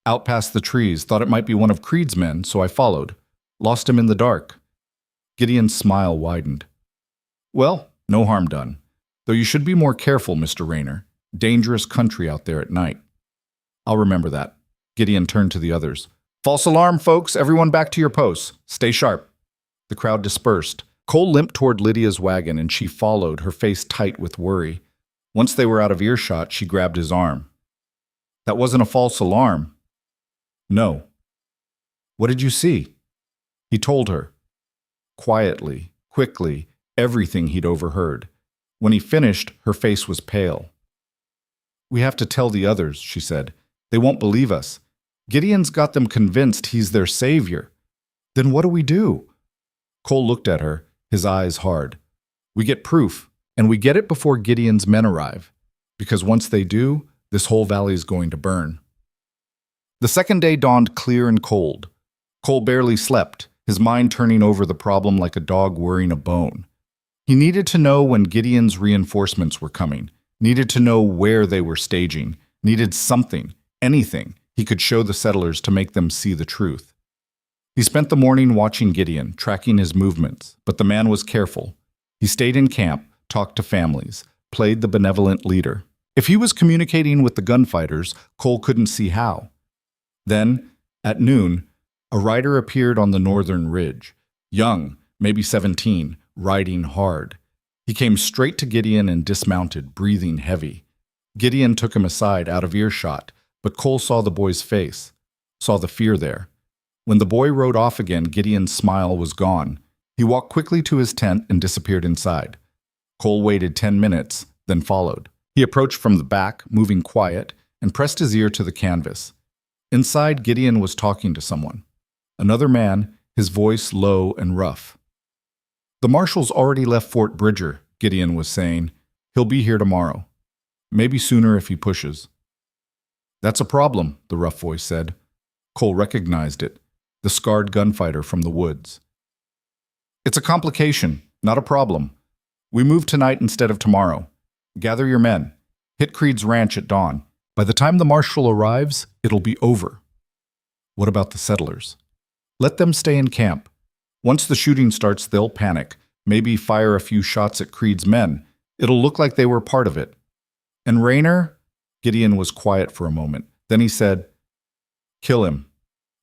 "Out past the trees, thought it might be one of Creed's men, so I followed. Lost him in the dark." Gideon's smile widened. "Well, no harm done. Though you should be more careful, Mr. Rayner. Dangerous country out there at night." "I'll remember that." Gideon turned to the others. "False alarm, folks. Everyone back to your posts. Stay sharp." The crowd dispersed. Cole limped toward Lydia's wagon, and she followed, her face tight with worry. Once they were out of earshot, she grabbed his arm. "That wasn't a false alarm." "No." "What did you see?" He told her. Quietly, quickly, everything he'd overheard. When he finished, her face was pale. "We have to tell the others," she said. "They won't believe us. Gideon's got them convinced he's their savior. Then what do we do?" Cole looked at her, his eyes hard. We get proof, and we get it before Gideon's men arrive, because once they do, this whole valley is going to burn. The second day dawned clear and cold. Cole barely slept, his mind turning over the problem like a dog worrying a bone. He needed to know when Gideon's reinforcements were coming, needed to know where they were staging, needed something, anything, he could show the settlers to make them see the truth. He spent the morning watching Gideon, tracking his movements, but the man was careful. He stayed in camp, talked to families, played the benevolent leader. If he was communicating with the gunfighters, Cole couldn't see how. Then, at noon, a rider appeared on the northern ridge. Young, maybe 17, riding hard. He came straight to Gideon and dismounted, breathing heavy. Gideon took him aside, out of earshot, but Cole saw the boy's face, saw the fear there. When the boy rode off again, Gideon's smile was gone. He walked quickly to his tent and disappeared inside. Cole waited 10 minutes, then followed. He approached from the back, moving quiet, and pressed his ear to the canvas. Inside, Gideon was talking to someone. Another man, his voice low and rough. The marshal's already left Fort Bridger, Gideon was saying. He'll be here tomorrow. Maybe sooner if he pushes. That's a problem, the rough voice said. Cole recognized it, the scarred gunfighter from the woods. It's a complication, not a problem. We move tonight instead of tomorrow. Gather your men. Hit Creed's ranch at dawn. By the time the marshal arrives, it'll be over. What about the settlers? Let them stay in camp. Once the shooting starts, they'll panic, maybe fire a few shots at Creed's men. It'll look like they were part of it. And Rayner? Gideon was quiet for a moment. Then he said, kill him.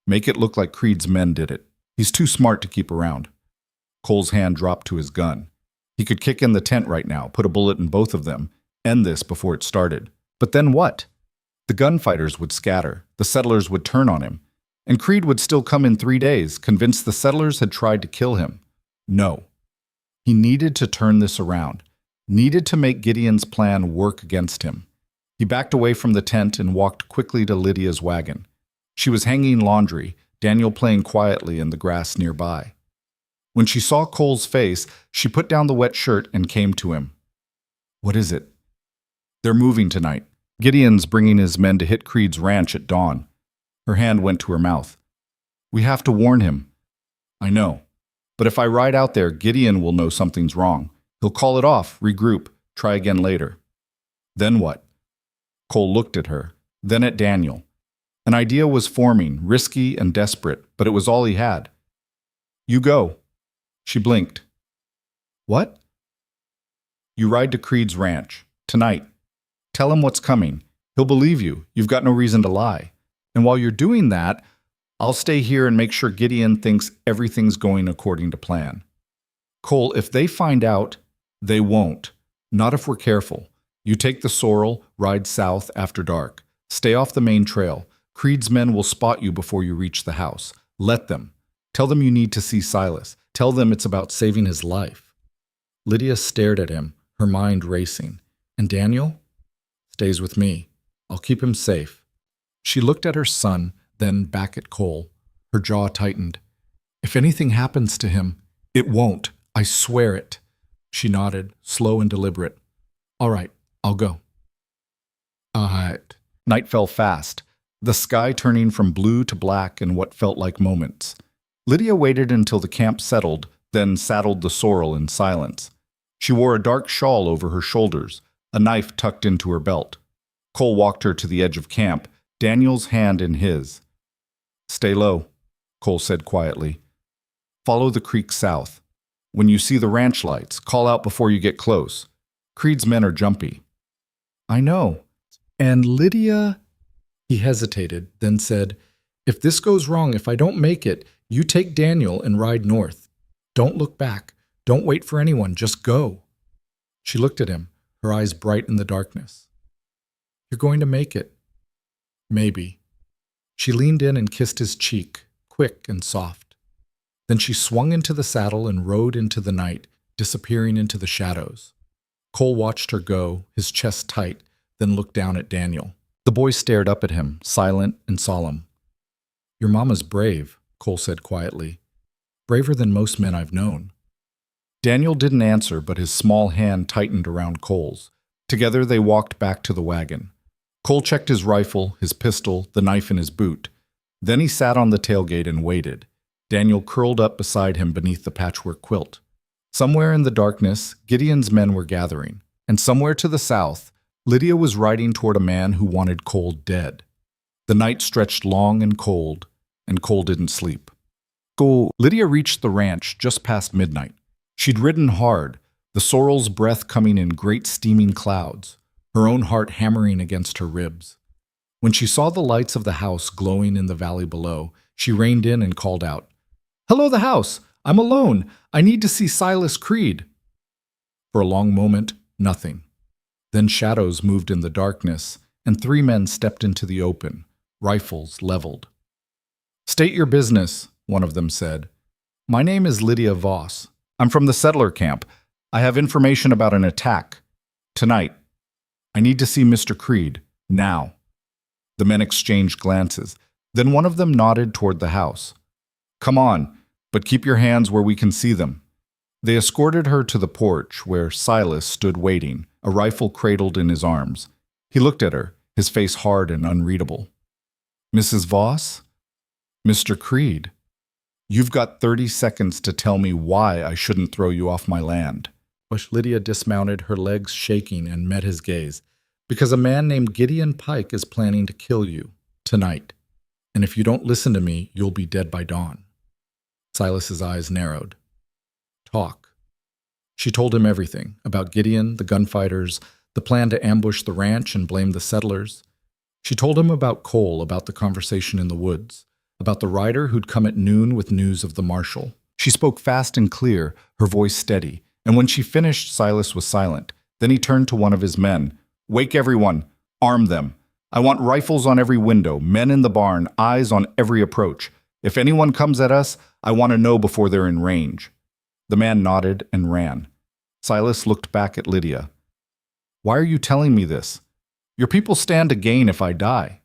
Make it look like Creed's men did it. He's too smart to keep around. Cole's hand dropped to his gun. He could kick in the tent right now, put a bullet in both of them, end this before it started. But then what? The gunfighters would scatter. The settlers would turn on him. And Creed would still come in 3 days, convinced the settlers had tried to kill him. No. He needed to turn this around. Needed to make Gideon's plan work against him. He backed away from the tent and walked quickly to Lydia's wagon. She was hanging laundry, Daniel playing quietly in the grass nearby. When she saw Cole's face, she put down the wet shirt and came to him. What is it? They're moving tonight. Gideon's bringing his men to hit Creed's ranch at dawn. Her hand went to her mouth. We have to warn him. I know. But if I ride out there, Gideon will know something's wrong. He'll call it off, regroup, try again later. Then what? Cole looked at her, then at Daniel. An idea was forming, risky and desperate, but it was all he had. You go. She blinked. What? You ride to Creed's ranch, tonight. Tell him what's coming. He'll believe you. You've got no reason to lie. And while you're doing that, I'll stay here and make sure Gideon thinks everything's going according to plan. Cole, if they find out, they won't. Not if we're careful. You take the sorrel, ride south after dark. Stay off the main trail. Creed's men will spot you before you reach the house. Let them. Tell them you need to see Silas. Tell them it's about saving his life. Lydia stared at him, her mind racing. And Daniel? Stays with me. I'll keep him safe. She looked at her son, then back at Cole. Her jaw tightened. If anything happens to him, it won't. I swear it. She nodded, slow and deliberate. All right, I'll go. All right. Night fell fast, the sky turning from blue to black in what felt like moments. Lydia waited until the camp settled, then saddled the sorrel in silence. She wore a dark shawl over her shoulders, a knife tucked into her belt. Cole walked her to the edge of camp, Daniel's hand in his. Stay low, Cole said quietly. Follow the creek south. When you see the ranch lights, call out before you get close. Creed's men are jumpy. I know. And Lydia... He hesitated, then said, if this goes wrong, if I don't make it, you take Daniel and ride north. Don't look back. Don't wait for anyone. Just go. She looked at him, her eyes bright in the darkness. You're going to make it. Maybe. She leaned in and kissed his cheek, quick and soft. Then she swung into the saddle and rode into the night, disappearing into the shadows. Cole watched her go, his chest tight, then looked down at Daniel. The boy stared up at him, silent and solemn. Your mama's brave, Cole said quietly. braver than most men I've known. Daniel didn't answer, but his small hand tightened around Cole's. Together they walked back to the wagon. Cole checked his rifle, his pistol, the knife in his boot. Then he sat on the tailgate and waited. Daniel curled up beside him beneath the patchwork quilt. Somewhere in the darkness, Gideon's men were gathering, and somewhere to the south, Lydia was riding toward a man who wanted Cole dead. The night stretched long and Cole didn't sleep. Lydia reached the ranch just past midnight. She'd ridden hard, the sorrel's breath coming in great steaming clouds, her own heart hammering against her ribs. When she saw the lights of the house glowing in the valley below, she reined in and called out, "Hello, the house! I'm alone! I need to see Silas Creed!" For a long moment, nothing. Then shadows moved in the darkness, and 3 men stepped into the open, rifles leveled. "State your business," one of them said. "My name is Lydia Voss. I'm from the settler camp. I have information about an attack. Tonight. I need to see Mr. Creed. Now." The men exchanged glances. Then one of them nodded toward the house. "Come on, but keep your hands where we can see them." They escorted her to the porch where Silas stood waiting, a rifle cradled in his arms. He looked at her, his face hard and unreadable. "Mrs. Voss? Mr. Creed? You've got 30 seconds to tell me why I shouldn't throw you off my land." Lydia dismounted, her legs shaking, and met his gaze. "Because a man named Gideon Pike is planning to kill you, tonight. And if you don't listen to me, you'll be dead by dawn." Silas's eyes narrowed. "Talk." She told him everything, about Gideon, the gunfighters, the plan to ambush the ranch and blame the settlers. She told him about Cole, about the conversation in the woods, about the rider who'd come at noon with news of the marshal. She spoke fast and clear, her voice steady, and when she finished, Silas was silent. Then he turned to one of his men. "Wake everyone. Arm them. I want rifles on every window, men in the barn, eyes on every approach. If anyone comes at us, I want to know before they're in range." The man nodded and ran. Silas looked back at Lydia. "Why are you telling me this? Your people stand to gain if I die.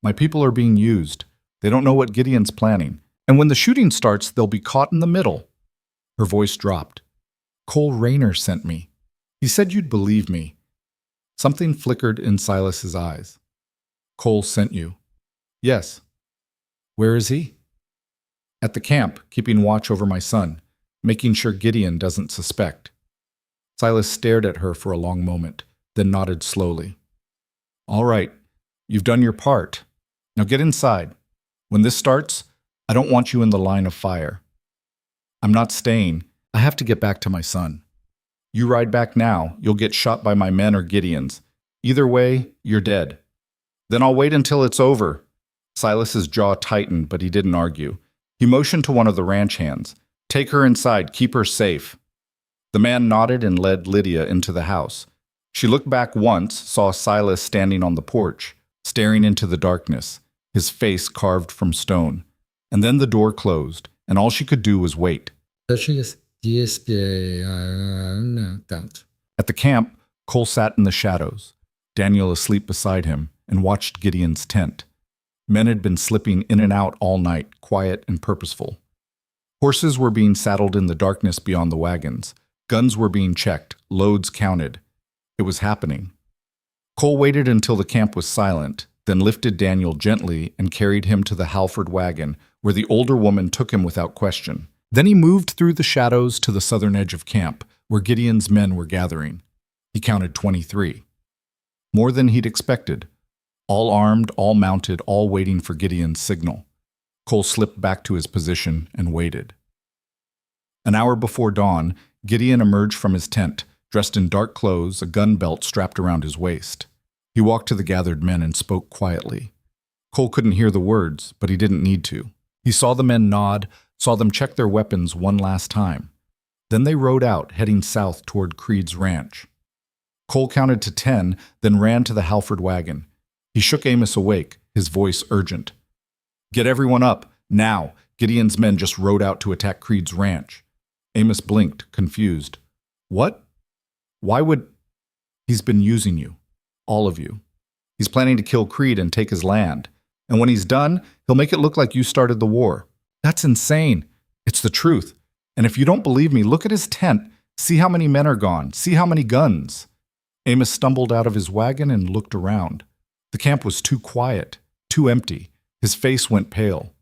My people are being used. They don't know what Gideon's planning. And when the shooting starts, they'll be caught in the middle." Her voice dropped. "Cole Rayner sent me. He said you'd believe me." Something flickered in Silas's eyes. "Cole sent you?" "Yes." "Where is he?" "At the camp, keeping watch over my son, making sure Gideon doesn't suspect." Silas stared at her for a long moment, then nodded slowly. "All right, you've done your part. Now get inside. When this starts, I don't want you in the line of fire." "I'm not staying. I have to get back to my son." "You ride back now, you'll get shot by my men or Gideon's. Either way, you're dead." "Then I'll wait until it's over." Silas's jaw tightened, but he didn't argue. He motioned to one of the ranch hands. "Take her inside, keep her safe." The man nodded and led Lydia into the house. She looked back once, saw Silas standing on the porch, staring into the darkness, his face carved from stone. And then the door closed, and all she could do was wait. At the camp, Cole sat in the shadows, Daniel asleep beside him, and watched Gideon's tent. Men had been slipping in and out all night, quiet and purposeful. Horses were being saddled in the darkness beyond the wagons. Guns were being checked, loads counted. It was happening. Cole waited until the camp was silent, then lifted Daniel gently and carried him to the Halford wagon, where the older woman took him without question. Then he moved through the shadows to the southern edge of camp, where Gideon's men were gathering. He counted 23. More than he'd expected. All armed, all mounted, all waiting for Gideon's signal. Cole slipped back to his position and waited. An hour before dawn, Gideon emerged from his tent, dressed in dark clothes, a gun belt strapped around his waist. He walked to the gathered men and spoke quietly. Cole couldn't hear the words, but he didn't need to. He saw the men nod, saw them check their weapons one last time. Then they rode out, heading south toward Creed's ranch. Cole counted to 10, then ran to the Halford wagon. He shook Amos awake, his voice urgent. "Get everyone up, now! Gideon's men just rode out to attack Creed's ranch." Amos blinked, confused. "What? Why would—" "He's been using you. All of you. He's planning to kill Creed and take his land. And when he's done, he'll make it look like you started the war." "That's insane." It's the truth. And if you don't believe me, look at his tent. See how many men are gone. See how many guns. Amos stumbled out of his wagon and looked around. The camp was too quiet, too empty. His face went pale.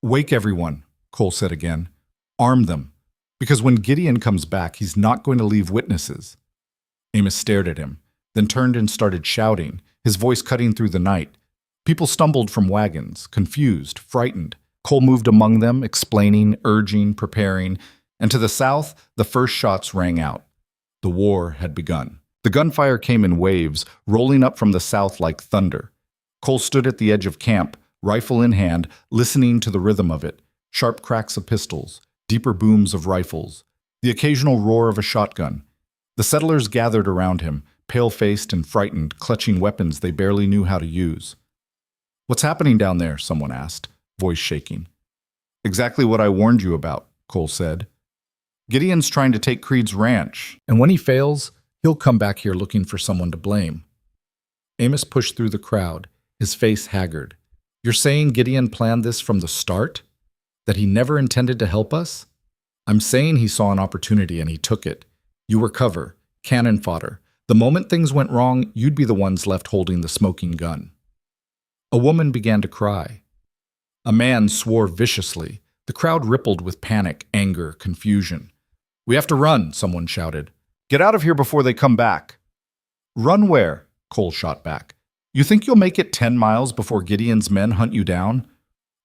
Wake everyone, Cole said again. Arm them. Because when Gideon comes back, he's not going to leave witnesses. Amos stared at him, then turned and started shouting, his voice cutting through the night. People stumbled from wagons, confused, frightened. Cole moved among them, explaining, urging, preparing, and to the south, the first shots rang out. The war had begun. The gunfire came in waves, rolling up from the south like thunder. Cole stood at the edge of camp, rifle in hand, listening to the rhythm of it, sharp cracks of pistols, deeper booms of rifles, the occasional roar of a shotgun. The settlers gathered around him, pale-faced and frightened, clutching weapons they barely knew how to use. What's happening down there? Someone asked, voice shaking. Exactly what I warned you about, Cole said. Gideon's trying to take Creed's ranch, and when he fails, he'll come back here looking for someone to blame. Amos pushed through the crowd, his face haggard. You're saying Gideon planned this from the start? That he never intended to help us? I'm saying he saw an opportunity and he took it. You were cover, cannon fodder. The moment things went wrong, you'd be the ones left holding the smoking gun. A woman began to cry. A man swore viciously. The crowd rippled with panic, anger, confusion. We have to run, someone shouted. Get out of here before they come back. Run where? Cole shot back. You think you'll make it 10 miles before Gideon's men hunt you down?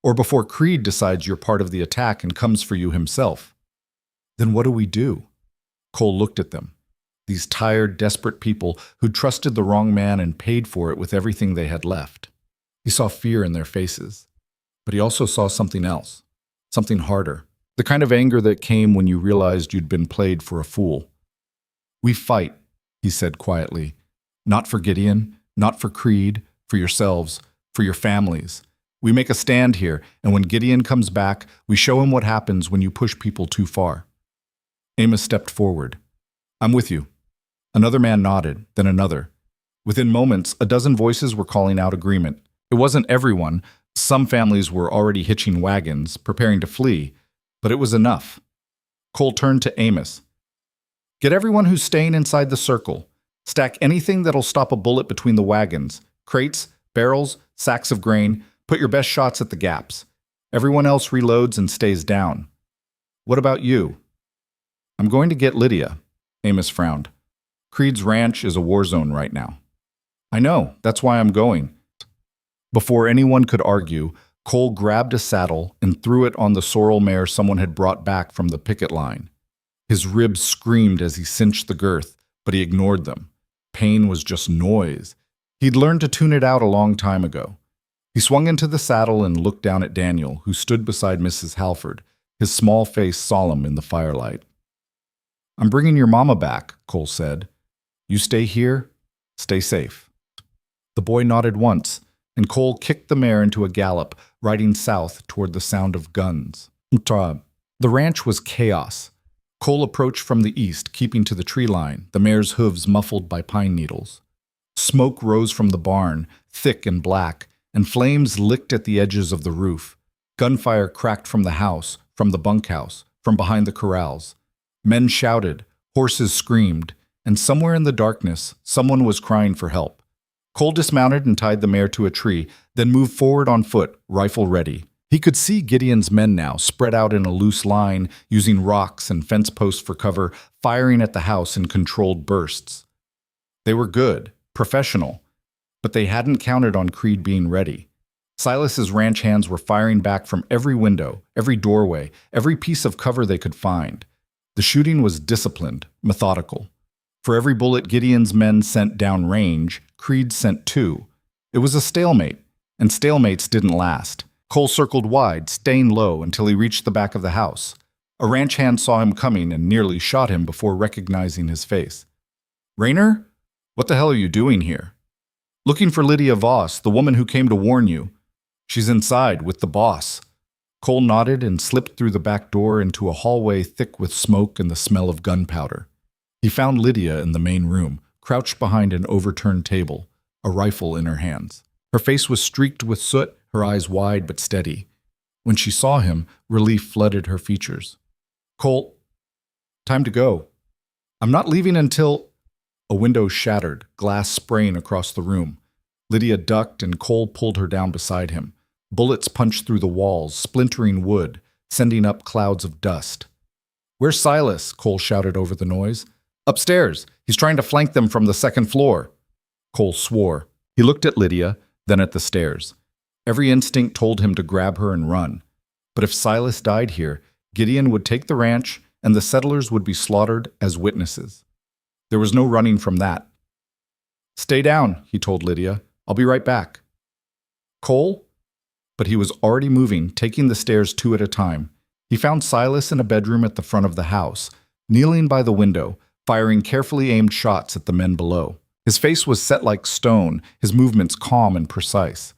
Or before Creed decides you're part of the attack and comes for you himself? Then what do we do? Cole looked at them. These tired, desperate people who'd trusted the wrong man and paid for it with everything they had left. He saw fear in their faces. But he also saw something else. Something harder. The kind of anger that came when you realized you'd been played for a fool. We fight, he said quietly. Not for Gideon, not for Creed, for yourselves, for your families. We make a stand here, and when Gideon comes back, we show him what happens when you push people too far. Amos stepped forward. I'm with you. Another man nodded, then another. Within moments, a dozen voices were calling out agreement. It wasn't everyone. Some families were already hitching wagons, preparing to flee, but it was enough. Cole turned to Amos. Get everyone who's staying inside the circle. Stack anything that'll stop a bullet between the wagons. Crates, barrels, sacks of grain. Put your best shots at the gaps. Everyone else reloads and stays down. What about you? I'm going to get Lydia. Amos frowned. Creed's ranch is a war zone right now. I know, that's why I'm going. Before anyone could argue, Cole grabbed a saddle and threw it on the sorrel mare someone had brought back from the picket line. His ribs screamed as he cinched the girth, but he ignored them. Pain was just noise. He'd learned to tune it out a long time ago. He swung into the saddle and looked down at Daniel, who stood beside Mrs. Halford, his small face solemn in the firelight. I'm bringing your mama back, Cole said. You stay here, stay safe. The boy nodded once, and Cole kicked the mare into a gallop, riding south toward the sound of guns. The ranch was chaos. Cole approached from the east, keeping to the tree line, the mare's hooves muffled by pine needles. Smoke rose from the barn, thick and black, and flames licked at the edges of the roof. Gunfire cracked from the house, from the bunkhouse, from behind the corrals. Men shouted, horses screamed, and somewhere in the darkness, someone was crying for help. Cole dismounted and tied the mare to a tree, then moved forward on foot, rifle ready. He could see Gideon's men now, spread out in a loose line, using rocks and fence posts for cover, firing at the house in controlled bursts. They were good, professional, but they hadn't counted on Creed being ready. Silas's ranch hands were firing back from every window, every doorway, every piece of cover they could find. The shooting was disciplined, methodical. For every bullet Gideon's men sent down range, Creed sent 2. It was a stalemate, and stalemates didn't last. Cole circled wide, staying low until he reached the back of the house. A ranch hand saw him coming and nearly shot him before recognizing his face. Raynor? What the hell are you doing here? Looking for Lydia Voss, the woman who came to warn you. She's inside with the boss. Cole nodded and slipped through the back door into a hallway thick with smoke and the smell of gunpowder. He found Lydia in the main room, crouched behind an overturned table, a rifle in her hands. Her face was streaked with soot, her eyes wide but steady. When she saw him, relief flooded her features. "Cole, time to go. I'm not leaving until—" A window shattered, glass spraying across the room. Lydia ducked and Cole pulled her down beside him. Bullets punched through the walls, splintering wood, sending up clouds of dust. "Where's Silas?" Cole shouted over the noise. "Upstairs. He's trying to flank them from the second floor." Cole swore. He looked at Lydia, then at the stairs. Every instinct told him to grab her and run. But if Silas died here, Gideon would take the ranch and the settlers would be slaughtered as witnesses. There was no running from that. "Stay down," he told Lydia. "I'll be right back." "Cole?" But he was already moving, taking the stairs two at a time. He found Silas in a bedroom at the front of the house, kneeling by the window, firing carefully aimed shots at the men below. His face was set like stone, his movements calm and precise.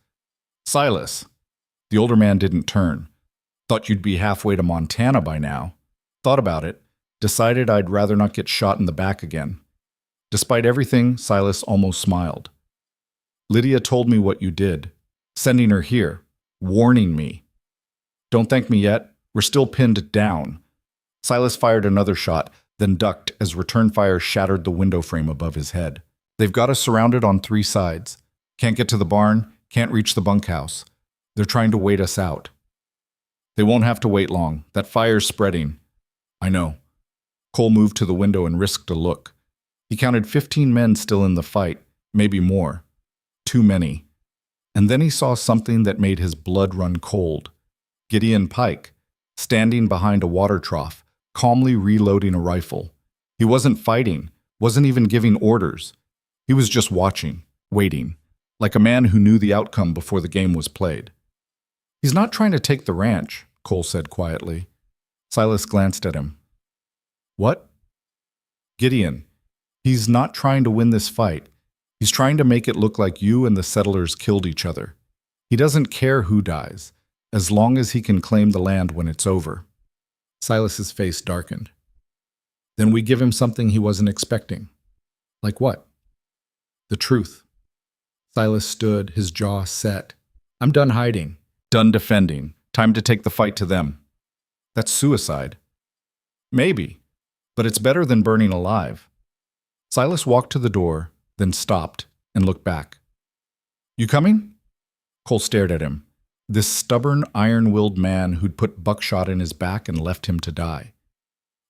"Silas." The older man didn't turn. "Thought you'd be halfway to Montana by now. Thought about it. Decided I'd rather not get shot in the back again." Despite everything, Silas almost smiled. "Lydia told me what you did, sending her here, warning me. Don't thank me yet. We're still pinned down." Silas fired another shot, then ducked as return fire shattered the window frame above his head. "They've got us surrounded on three sides. Can't get to the barn, can't reach the bunkhouse. They're trying to wait us out." "They won't have to wait long. That fire's spreading." "I know." Cole moved to the window and risked a look. He counted 15 men still in the fight, maybe more. Too many. And then he saw something that made his blood run cold. Gideon Pike, standing behind a water trough, calmly reloading a rifle. He wasn't fighting, wasn't even giving orders. He was just watching, waiting, like a man who knew the outcome before the game was played. "He's not trying to take the ranch," Cole said quietly. Silas glanced at him. "What?" "Gideon. He's not trying to win this fight. He's trying to make it look like you and the settlers killed each other. He doesn't care who dies, as long as he can claim the land when it's over." Silas's face darkened. "Then we give him something he wasn't expecting." "Like what?" "The truth." Silas stood, his jaw set. "I'm done hiding, done defending. Time to take the fight to them." "That's suicide." "Maybe, but it's better than burning alive." Silas walked to the door, then stopped and looked back. "You coming?" Cole stared at him. This stubborn, iron-willed man who'd put buckshot in his back and left him to die.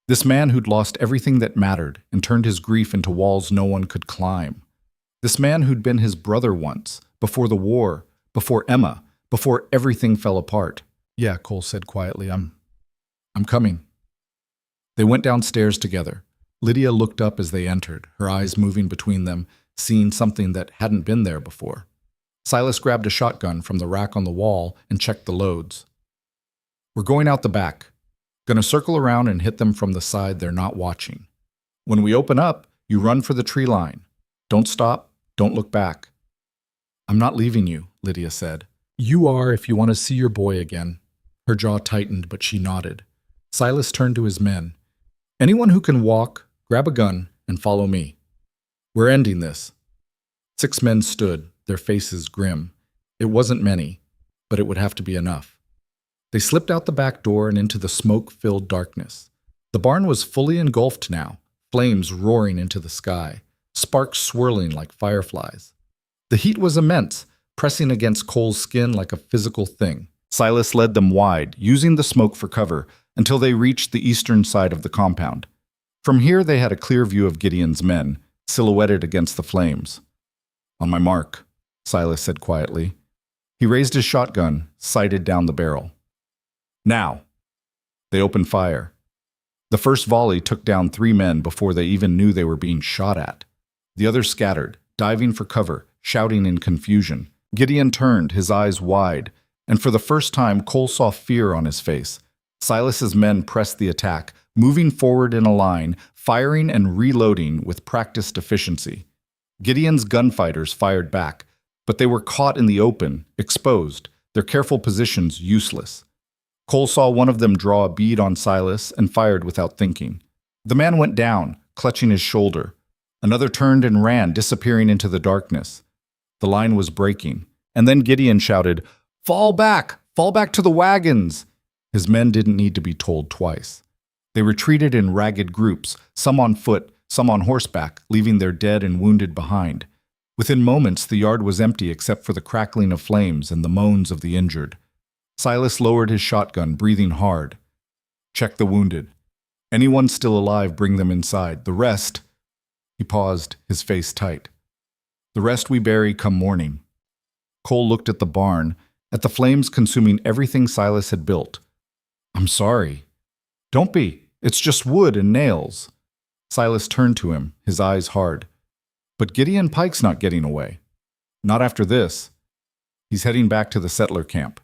This man who'd lost everything that mattered and turned his grief into walls no one could climb. This man who'd been his brother once, before the war, before Emma, before everything fell apart. "Yeah," Cole said quietly, I'm coming." They went downstairs together. Lydia looked up as they entered, her eyes moving between them, seeing something that hadn't been there before. Silas grabbed a shotgun from the rack on the wall and checked the loads. "We're going out the back. Gonna circle around and hit them from the side they're not watching. When we open up, you run for the tree line. Don't stop, don't look back." "I'm not leaving you," Lydia said. "You are if you want to see your boy again." Her jaw tightened, but she nodded. Silas turned to his men. "Anyone who can walk, grab a gun, and follow me. We're ending this." 6 men stood, their faces grim. It wasn't many, but it would have to be enough. They slipped out the back door and into the smoke-filled darkness. The barn was fully engulfed now, flames roaring into the sky, sparks swirling like fireflies. The heat was immense, pressing against Cole's skin like a physical thing. Silas led them wide, using the smoke for cover, until they reached the eastern side of the compound. From here they had a clear view of Gideon's men, silhouetted against the flames. "On my mark," Silas said quietly. He raised his shotgun, sighted down the barrel. "Now!" They opened fire. The first volley took down 3 men before they even knew they were being shot at. The others scattered, diving for cover, shouting in confusion. Gideon turned, his eyes wide, and for the first time Cole saw fear on his face. Silas's men pressed the attack, moving forward in a line, firing and reloading with practiced efficiency. Gideon's gunfighters fired back, but they were caught in the open, exposed, their careful positions useless. Cole saw one of them draw a bead on Silas and fired without thinking. The man went down, clutching his shoulder. Another turned and ran, disappearing into the darkness. The line was breaking, and then Gideon shouted, "Fall back! Fall back to the wagons! His men didn't need to be told twice. They retreated in ragged groups, some on foot, some on horseback, leaving their dead and wounded behind. Within moments, the yard was empty except for the crackling of flames and the moans of the injured. Silas lowered his shotgun, breathing hard. Check the wounded. Anyone still alive, bring them inside. The rest— He paused, his face tight. The rest we bury come morning. Cole looked at the barn, at the flames consuming everything Silas had built. I'm sorry. Don't be. It's just wood and nails. Silas turned to him, his eyes hard. But Gideon Pike's not getting away. Not after this. He's heading back to the settler camp.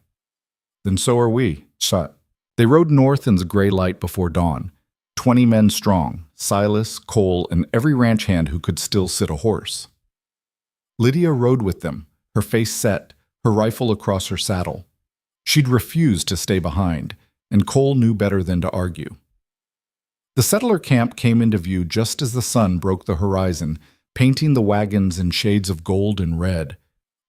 Then so are we. Shut. They rode north in the gray light before dawn. 20 men strong, Silas, Cole, and every ranch hand who could still sit a horse. Lydia rode with them, her face set, her rifle across her saddle. She'd refused to stay behind, and Cole knew better than to argue. The settler camp came into view just as the sun broke the horizon, painting the wagons in shades of gold and red.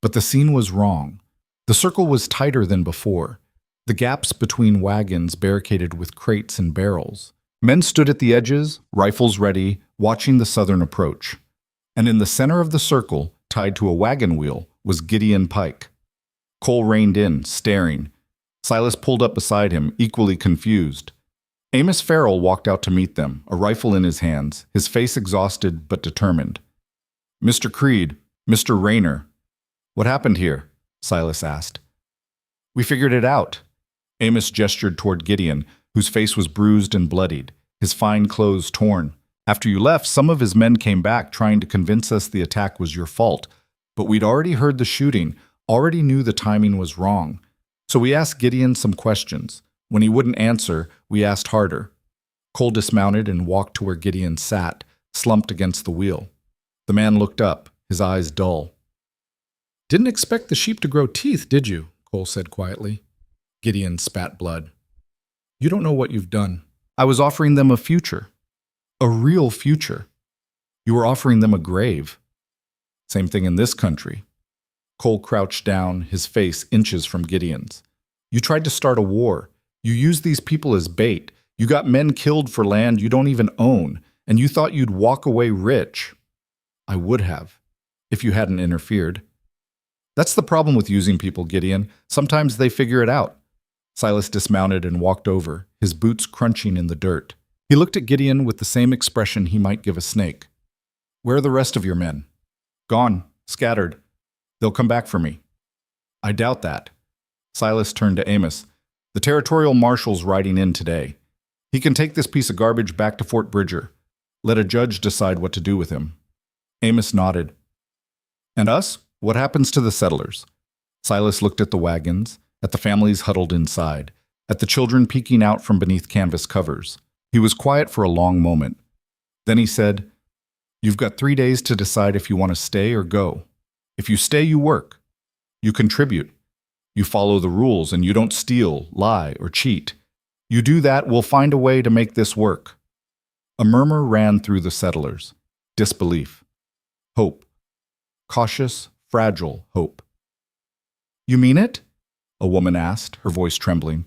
But the scene was wrong. The circle was tighter than before, the gaps between wagons barricaded with crates and barrels. Men stood at the edges, rifles ready, watching the southern approach. And in the center of the circle, tied to a wagon wheel, was Gideon Pike. Cole reined in, staring. Silas pulled up beside him, equally confused. Amos Farrell walked out to meet them, a rifle in his hands, his face exhausted but determined. Mr. Creed, Mr. Rayner. What happened here? Silas asked. We figured it out. Amos gestured toward Gideon, whose face was bruised and bloodied, his fine clothes torn. After you left, some of his men came back trying to convince us the attack was your fault. But we'd already heard the shooting, already knew the timing was wrong. So we asked Gideon some questions. When he wouldn't answer, we asked harder. Cole dismounted and walked to where Gideon sat, slumped against the wheel. The man looked up, his eyes dull. Didn't expect the sheep to grow teeth, did you? Cole said quietly. Gideon spat blood. You don't know what you've done. I was offering them a future. A real future. You were offering them a grave. Same thing in this country. Cole crouched down, his face inches from Gideon's. You tried to start a war. You used these people as bait. You got men killed for land you don't even own, and you thought you'd walk away rich. I would have, if you hadn't interfered. That's the problem with using people, Gideon. Sometimes they figure it out. Silas dismounted and walked over, his boots crunching in the dirt. He looked at Gideon with the same expression he might give a snake. Where are the rest of your men? Gone, scattered. They'll come back for me. I doubt that. Silas turned to Amos. The territorial marshal's riding in today. He can take this piece of garbage back to Fort Bridger. Let a judge decide what to do with him. Amos nodded. And us? What happens to the settlers? Silas looked at the wagons, at the families huddled inside, at the children peeking out from beneath canvas covers. He was quiet for a long moment. Then he said, You've got 3 days to decide if you want to stay or go. If you stay, you work. You contribute. You follow the rules and you don't steal, lie, or cheat. You do that, we'll find a way to make this work. A murmur ran through the settlers. Disbelief. Hope. Cautious, fragile hope. You mean it? A woman asked, her voice trembling.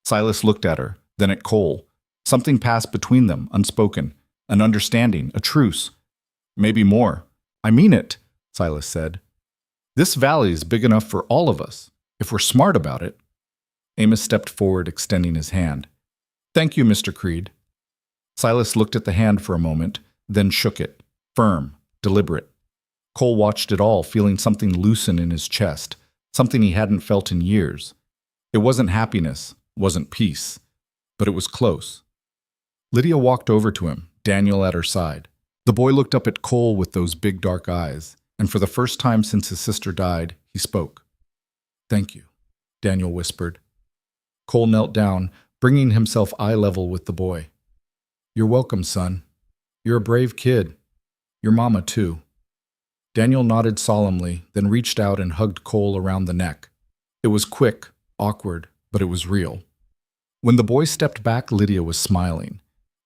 Silas looked at her, then at Cole. Something passed between them, unspoken. An understanding, a truce. Maybe more. I mean it, Silas said. This valley is big enough for all of us, if we're smart about it. Amos stepped forward, extending his hand. Thank you, Mr. Creed. Silas looked at the hand for a moment, then shook it, firm, deliberate. Cole watched it all, feeling something loosen in his chest, something he hadn't felt in years. It wasn't happiness, wasn't peace, but it was close. Lydia walked over to him, Daniel at her side. The boy looked up at Cole with those big dark eyes, and for the first time since his sister died, he spoke. Thank you, Daniel whispered. Cole knelt down, bringing himself eye level with the boy. You're welcome, son. You're a brave kid. Your mama, too. Daniel nodded solemnly, then reached out and hugged Cole around the neck. It was quick, awkward, but it was real. When the boy stepped back, Lydia was smiling.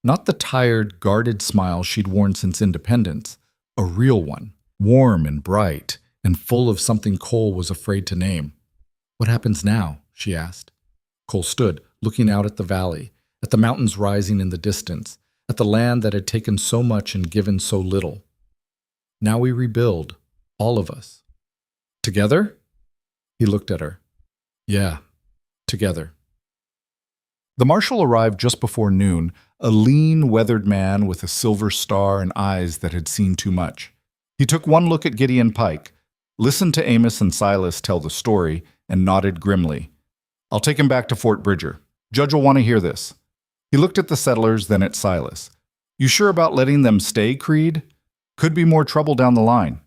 Not the tired, guarded smile she'd worn since independence, a real one, warm and bright, and full of something Cole was afraid to name. What happens now? she asked. Cole stood, looking out at the valley, at the mountains rising in the distance, at the land that had taken so much and given so little. Now we rebuild, all of us. Together? He looked at her. Yeah, together. The marshal arrived just before noon, a lean, weathered man with a silver star and eyes that had seen too much. He took one look at Gideon Pike, listened to Amos and Silas tell the story, and nodded grimly. I'll take him back to Fort Bridger. Judge will want to hear this. He looked at the settlers, then at Silas. You sure about letting them stay, Creed? Could be more trouble down the line.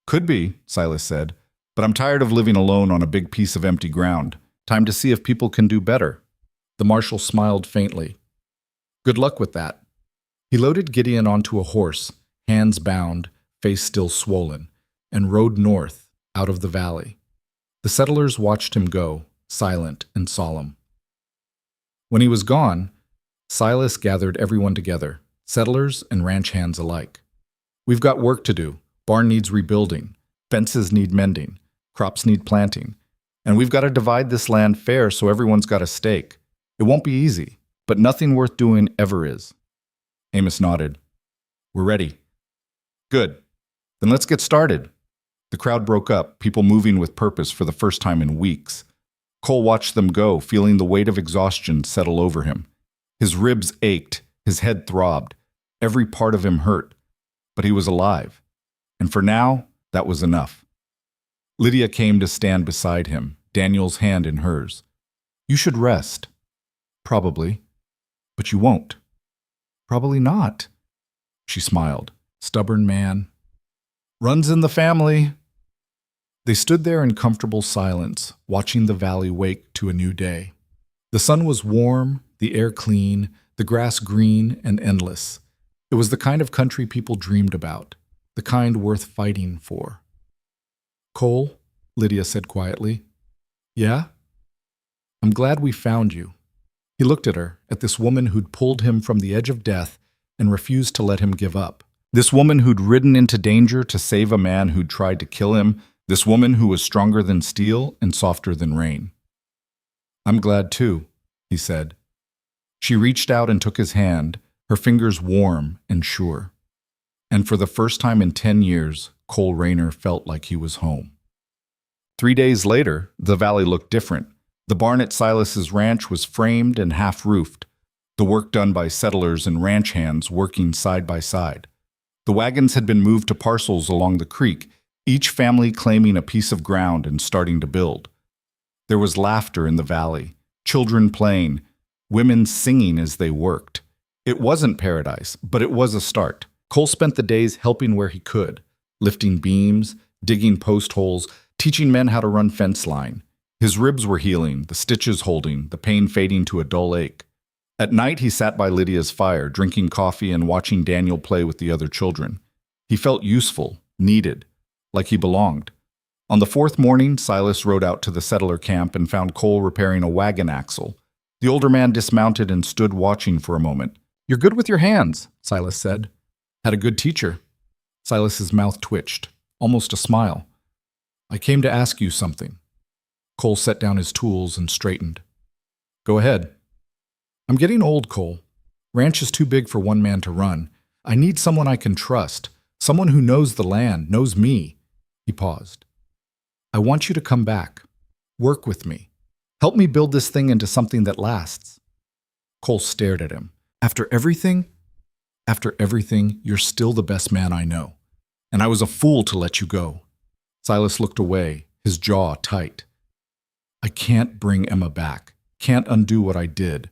Could be, Silas said, but I'm tired of living alone on a big piece of empty ground. Time to see if people can do better. The marshal smiled faintly. Good luck with that. He loaded Gideon onto a horse, hands bound, face still swollen, and rode north, out of the valley. The settlers watched him go, silent and solemn. When he was gone, Silas gathered everyone together, settlers and ranch hands alike. We've got work to do. Barn needs rebuilding. Fences need mending. Crops need planting. And we've got to divide this land fair so everyone's got a stake. It won't be easy, but nothing worth doing ever is. Amos nodded. We're ready. Good. Then let's get started. The crowd broke up, people moving with purpose for the first time in weeks. Cole watched them go, feeling the weight of exhaustion settle over him. His ribs ached, his head throbbed, every part of him hurt. But he was alive. And for now, that was enough. Lydia came to stand beside him, Daniel's hand in hers. You should rest. Probably. But you won't. Probably not. She smiled. Stubborn man. Runs in the family. They stood there in comfortable silence, watching the valley wake to a new day. The sun was warm, the air clean, the grass green and endless. It was the kind of country people dreamed about, the kind worth fighting for. Cole, Lydia said quietly. Yeah? I'm glad we found you. He looked at her, at this woman who'd pulled him from the edge of death and refused to let him give up. This woman who'd ridden into danger to save a man who'd tried to kill him. This woman who was stronger than steel and softer than rain. I'm glad too, he said. She reached out and took his hand, her fingers warm and sure. And for the first time in 10 years, Cole Rayner felt like he was home. 3 days later, the valley looked different. The barn at Silas's ranch was framed and half-roofed, the work done by settlers and ranch hands working side by side. The wagons had been moved to parcels along the creek, each family claiming a piece of ground and starting to build. There was laughter in the valley, children playing, women singing as they worked. It wasn't paradise, but it was a start. Cole spent the days helping where he could, lifting beams, digging post holes, teaching men how to run fence line. His ribs were healing, the stitches holding, the pain fading to a dull ache. At night, he sat by Lydia's fire, drinking coffee and watching Daniel play with the other children. He felt useful, needed, like he belonged. On the fourth morning, Silas rode out to the settler camp and found Cole repairing a wagon axle. The older man dismounted and stood watching for a moment. You're good with your hands, Silas said. Had a good teacher. Silas's mouth twitched, almost a smile. I came to ask you something. Cole set down his tools and straightened. Go ahead. I'm getting old, Cole. Ranch is too big for one man to run. I need someone I can trust, someone who knows the land, knows me. He paused. I want you to come back. Work with me. Help me build this thing into something that lasts. Cole stared at him. After everything, you're still the best man I know. And I was a fool to let you go. Silas looked away, his jaw tight. I can't bring Emma back, can't undo what I did,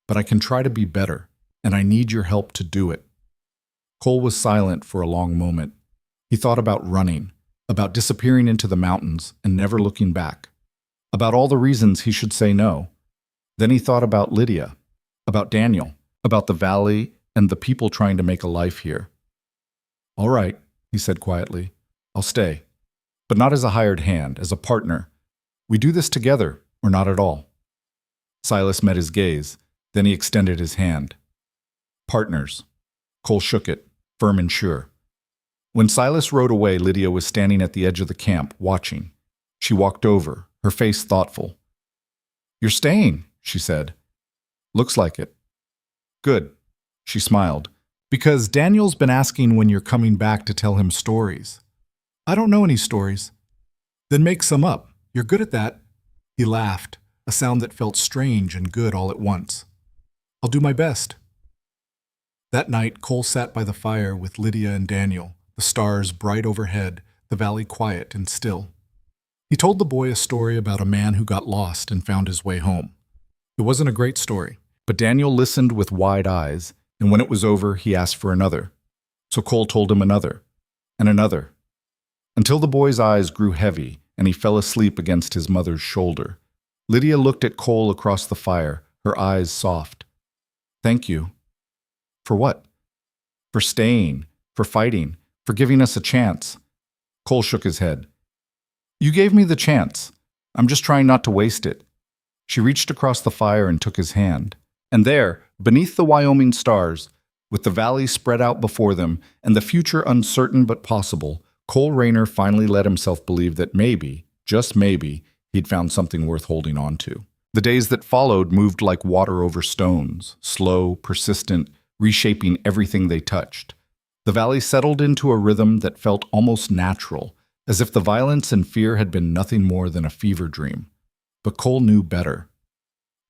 but I can try to be better, and I need your help to do it. Cole was silent for a long moment. He thought about running, about disappearing into the mountains and never looking back, about all the reasons he should say no. Then he thought about Lydia, about Daniel, about the valley and the people trying to make a life here. All right, he said quietly, I'll stay, but not as a hired hand, as a partner. We do this together, or not at all. Silas met his gaze, then he extended his hand. Partners. Cole shook it, firm and sure. When Silas rode away, Lydia was standing at the edge of the camp, watching. She walked over, her face thoughtful. You're staying, she said. Looks like it. Good, she smiled. Because Daniel's been asking when you're coming back to tell him stories. I don't know any stories. Then make some up. You're good at that. He laughed, a sound that felt strange and good all at once. I'll do my best. That night, Cole sat by the fire with Lydia and Daniel, the stars bright overhead, the valley quiet and still. He told the boy a story about a man who got lost and found his way home. It wasn't a great story, but Daniel listened with wide eyes, and when it was over, he asked for another. So Cole told him another, and another, until the boy's eyes grew heavy and he fell asleep against his mother's shoulder. Lydia looked at Cole across the fire, her eyes soft. Thank you. For what? For staying, for fighting, for giving us a chance. Cole shook his head. You gave me the chance. I'm just trying not to waste it. She reached across the fire and took his hand. And there, beneath the Wyoming stars, with the valley spread out before them and the future uncertain but possible, Cole Rayner finally let himself believe that maybe, just maybe, he'd found something worth holding on to. The days that followed moved like water over stones, slow, persistent, reshaping everything they touched. The valley settled into a rhythm that felt almost natural, as if the violence and fear had been nothing more than a fever dream. But Cole knew better.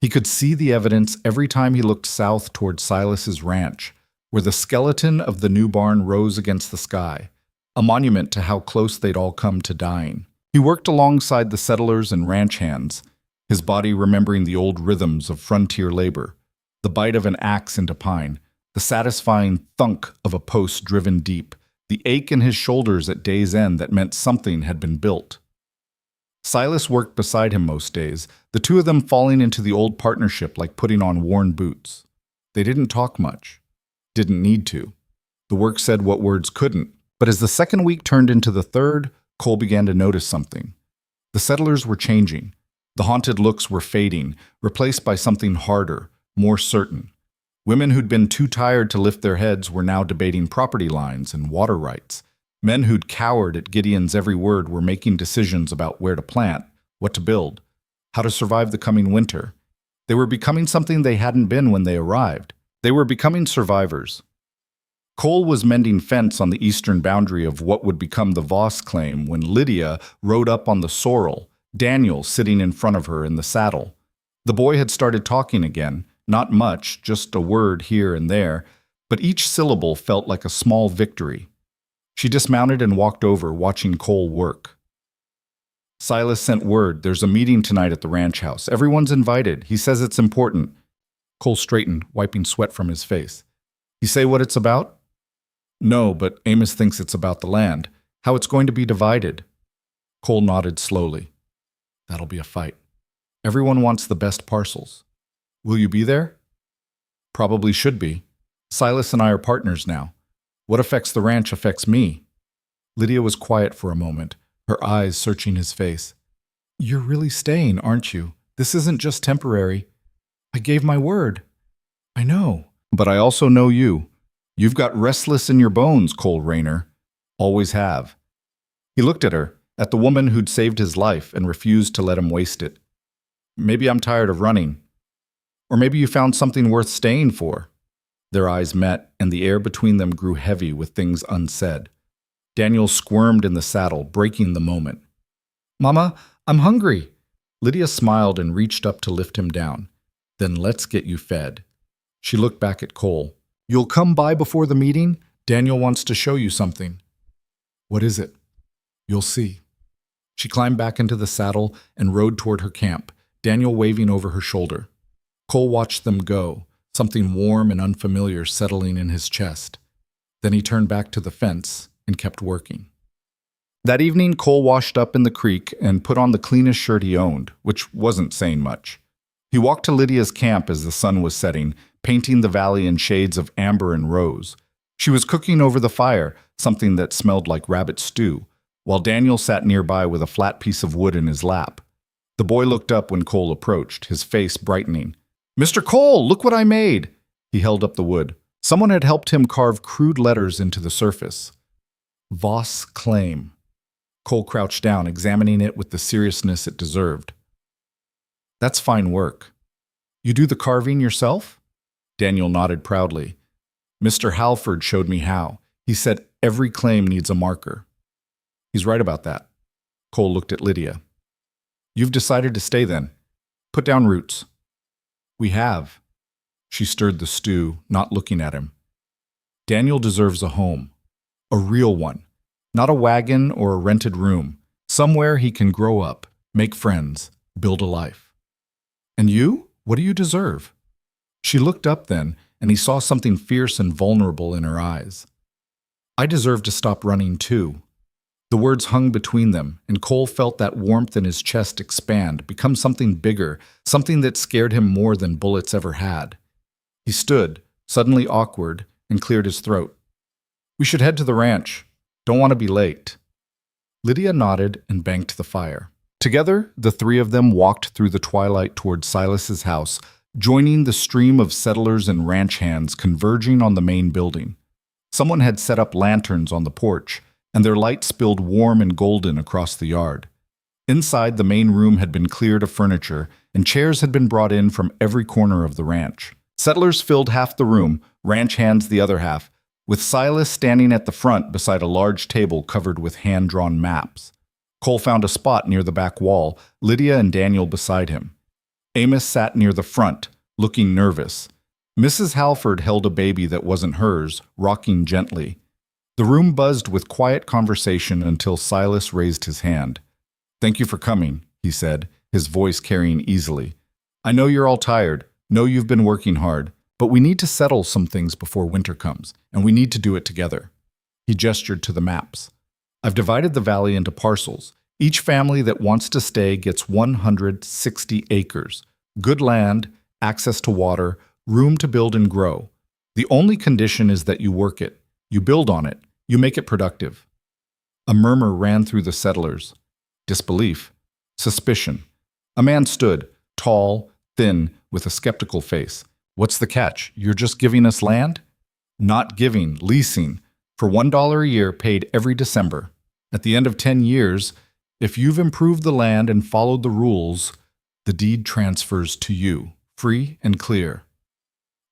He could see the evidence every time he looked south toward Silas's ranch, where the skeleton of the new barn rose against the sky, a monument to how close they'd all come to dying. He worked alongside the settlers and ranch hands, his body remembering the old rhythms of frontier labor, the bite of an axe into pine, the satisfying thunk of a post driven deep, the ache in his shoulders at day's end that meant something had been built. Silas worked beside him most days, the two of them falling into the old partnership like putting on worn boots. They didn't talk much. Didn't need to. The work said what words couldn't. But as the second week turned into the third, Cole began to notice something. The settlers were changing. The haunted looks were fading, replaced by something harder, more certain. Women who'd been too tired to lift their heads were now debating property lines and water rights. Men who'd cowered at Gideon's every word were making decisions about where to plant, what to build, how to survive the coming winter. They were becoming something they hadn't been when they arrived. They were becoming survivors. Cole was mending fence on the eastern boundary of what would become the Voss claim when Lydia rode up on the sorrel, Daniel sitting in front of her in the saddle. The boy had started talking again, not much, just a word here and there, but each syllable felt like a small victory. She dismounted and walked over, watching Cole work. Silas sent word, there's a meeting tonight at the ranch house. Everyone's invited. He says it's important. Cole straightened, wiping sweat from his face. He say what it's about? No, but Amos thinks it's about the land, how it's going to be divided. Cole nodded slowly. That'll be a fight. Everyone wants the best parcels. Will you be there? Probably should be. Silas and I are partners now. What affects the ranch affects me. Lydia was quiet for a moment, her eyes searching his face. You're really staying, aren't you? This isn't just temporary. I gave my word. I know. But I also know you. You've got restless in your bones, Cole Rayner. Always have. He looked at her, at the woman who'd saved his life and refused to let him waste it. Maybe I'm tired of running. Or maybe you found something worth staying for. Their eyes met, and the air between them grew heavy with things unsaid. Daniel squirmed in the saddle, breaking the moment. Mama, I'm hungry. Lydia smiled and reached up to lift him down. Then let's get you fed. She looked back at Cole. You'll come by before the meeting? Daniel wants to show you something. What is it? You'll see. She climbed back into the saddle and rode toward her camp, Daniel waving over her shoulder. Cole watched them go, something warm and unfamiliar settling in his chest. Then he turned back to the fence and kept working. That evening, Cole washed up in the creek and put on the cleanest shirt he owned, which wasn't saying much. He walked to Lydia's camp as the sun was setting, painting the valley in shades of amber and rose. She was cooking over the fire, something that smelled like rabbit stew, while Daniel sat nearby with a flat piece of wood in his lap. The boy looked up when Cole approached, his face brightening. Mr. Cole, look what I made! He held up the wood. Someone had helped him carve crude letters into the surface. Voss claim. Cole crouched down, examining it with the seriousness it deserved. That's fine work. You do the carving yourself? Daniel nodded proudly. Mr. Halford showed me how. He said every claim needs a marker. He's right about that. Cole looked at Lydia. You've decided to stay then. Put down roots. We have. She stirred the stew, not looking at him. Daniel deserves a home. A real one. Not a wagon or a rented room. Somewhere he can grow up, make friends, build a life. And you? What do you deserve? She looked up then, and he saw something fierce and vulnerable in her eyes. I deserve to stop running too. The words hung between them, and Cole felt that warmth in his chest expand, become something bigger, something that scared him more than bullets ever had. He stood, suddenly awkward, and cleared his throat. We should head to the ranch. Don't want to be late. Lydia nodded and banked the fire. Together, the three of them walked through the twilight toward Silas's house, joining the stream of settlers and ranch hands converging on the main building. Someone had set up lanterns on the porch, and their light spilled warm and golden across the yard. Inside, the main room had been cleared of furniture, and chairs had been brought in from every corner of the ranch. Settlers filled half the room, ranch hands the other half, with Silas standing at the front beside a large table covered with hand-drawn maps. Cole found a spot near the back wall, Lydia and Daniel beside him. Amos sat near the front, looking nervous. Mrs. Halford held a baby that wasn't hers, rocking gently. The room buzzed with quiet conversation until Silas raised his hand. Thank you for coming, he said, his voice carrying easily. I know you're all tired, know you've been working hard, but we need to settle some things before winter comes, and we need to do it together. He gestured to the maps. I've divided the valley into parcels. Each family that wants to stay gets 160 acres. Good land, access to water, room to build and grow. The only condition is that you work it. You build on it. You make it productive. A murmur ran through the settlers. Disbelief. Suspicion. A man stood, tall, thin, with a skeptical face. What's the catch? You're just giving us land? Not giving, leasing. For $1 a year paid every December. At the end of 10 years, if you've improved the land and followed the rules, the deed transfers to you, free and clear.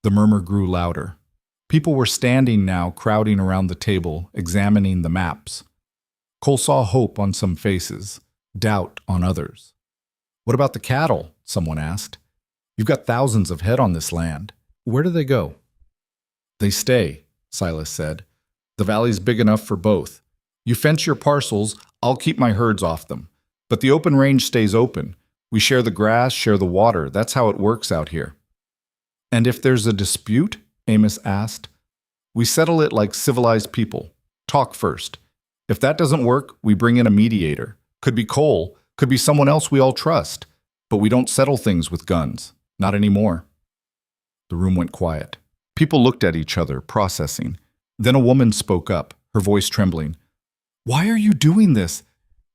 The murmur grew louder. People were standing now, crowding around the table, examining the maps. Cole saw hope on some faces, doubt on others. What about the cattle? Someone asked. You've got thousands of head on this land. Where do they go? They stay, Silas said. The valley's big enough for both. You fence your parcels, I'll keep my herds off them. But the open range stays open. We share the grass, share the water. That's how it works out here. And if there's a dispute, Amos asked, we settle it like civilized people. Talk first. If that doesn't work, we bring in a mediator. Could be Cole, could be someone else we all trust. But we don't settle things with guns. Not anymore. The room went quiet. People looked at each other, processing. Then a woman spoke up, her voice trembling. Why are you doing this?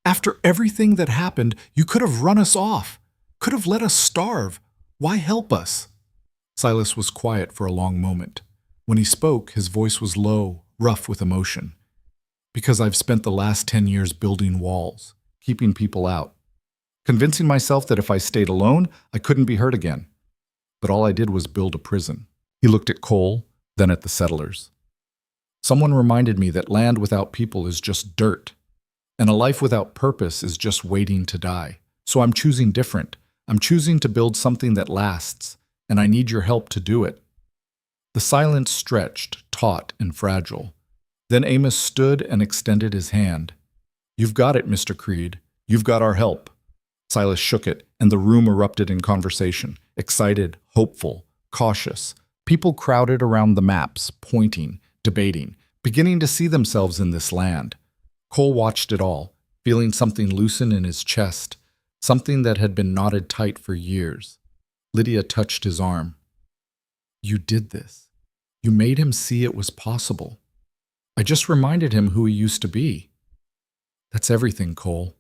After everything that happened, you could have run us off. Could have let us starve. Why help us? Silas was quiet for a long moment. When he spoke, his voice was low, rough with emotion. Because I've spent the last 10 years building walls, keeping people out, convincing myself that if I stayed alone, I couldn't be hurt again. But all I did was build a prison. He looked at Cole, then at the settlers. Someone reminded me that land without people is just dirt, and a life without purpose is just waiting to die. So I'm choosing different. I'm choosing to build something that lasts, and I need your help to do it. The silence stretched, taut and fragile. Then Amos stood and extended his hand. You've got it, Mr. Creed. You've got our help. Silas shook it, and the room erupted in conversation, excited, hopeful, cautious. People crowded around the maps, pointing, debating, beginning to see themselves in this land. Cole watched it all, feeling something loosen in his chest, something that had been knotted tight for years. Lydia touched his arm. You did this. You made him see it was possible. I just reminded him who he used to be. That's everything, Cole.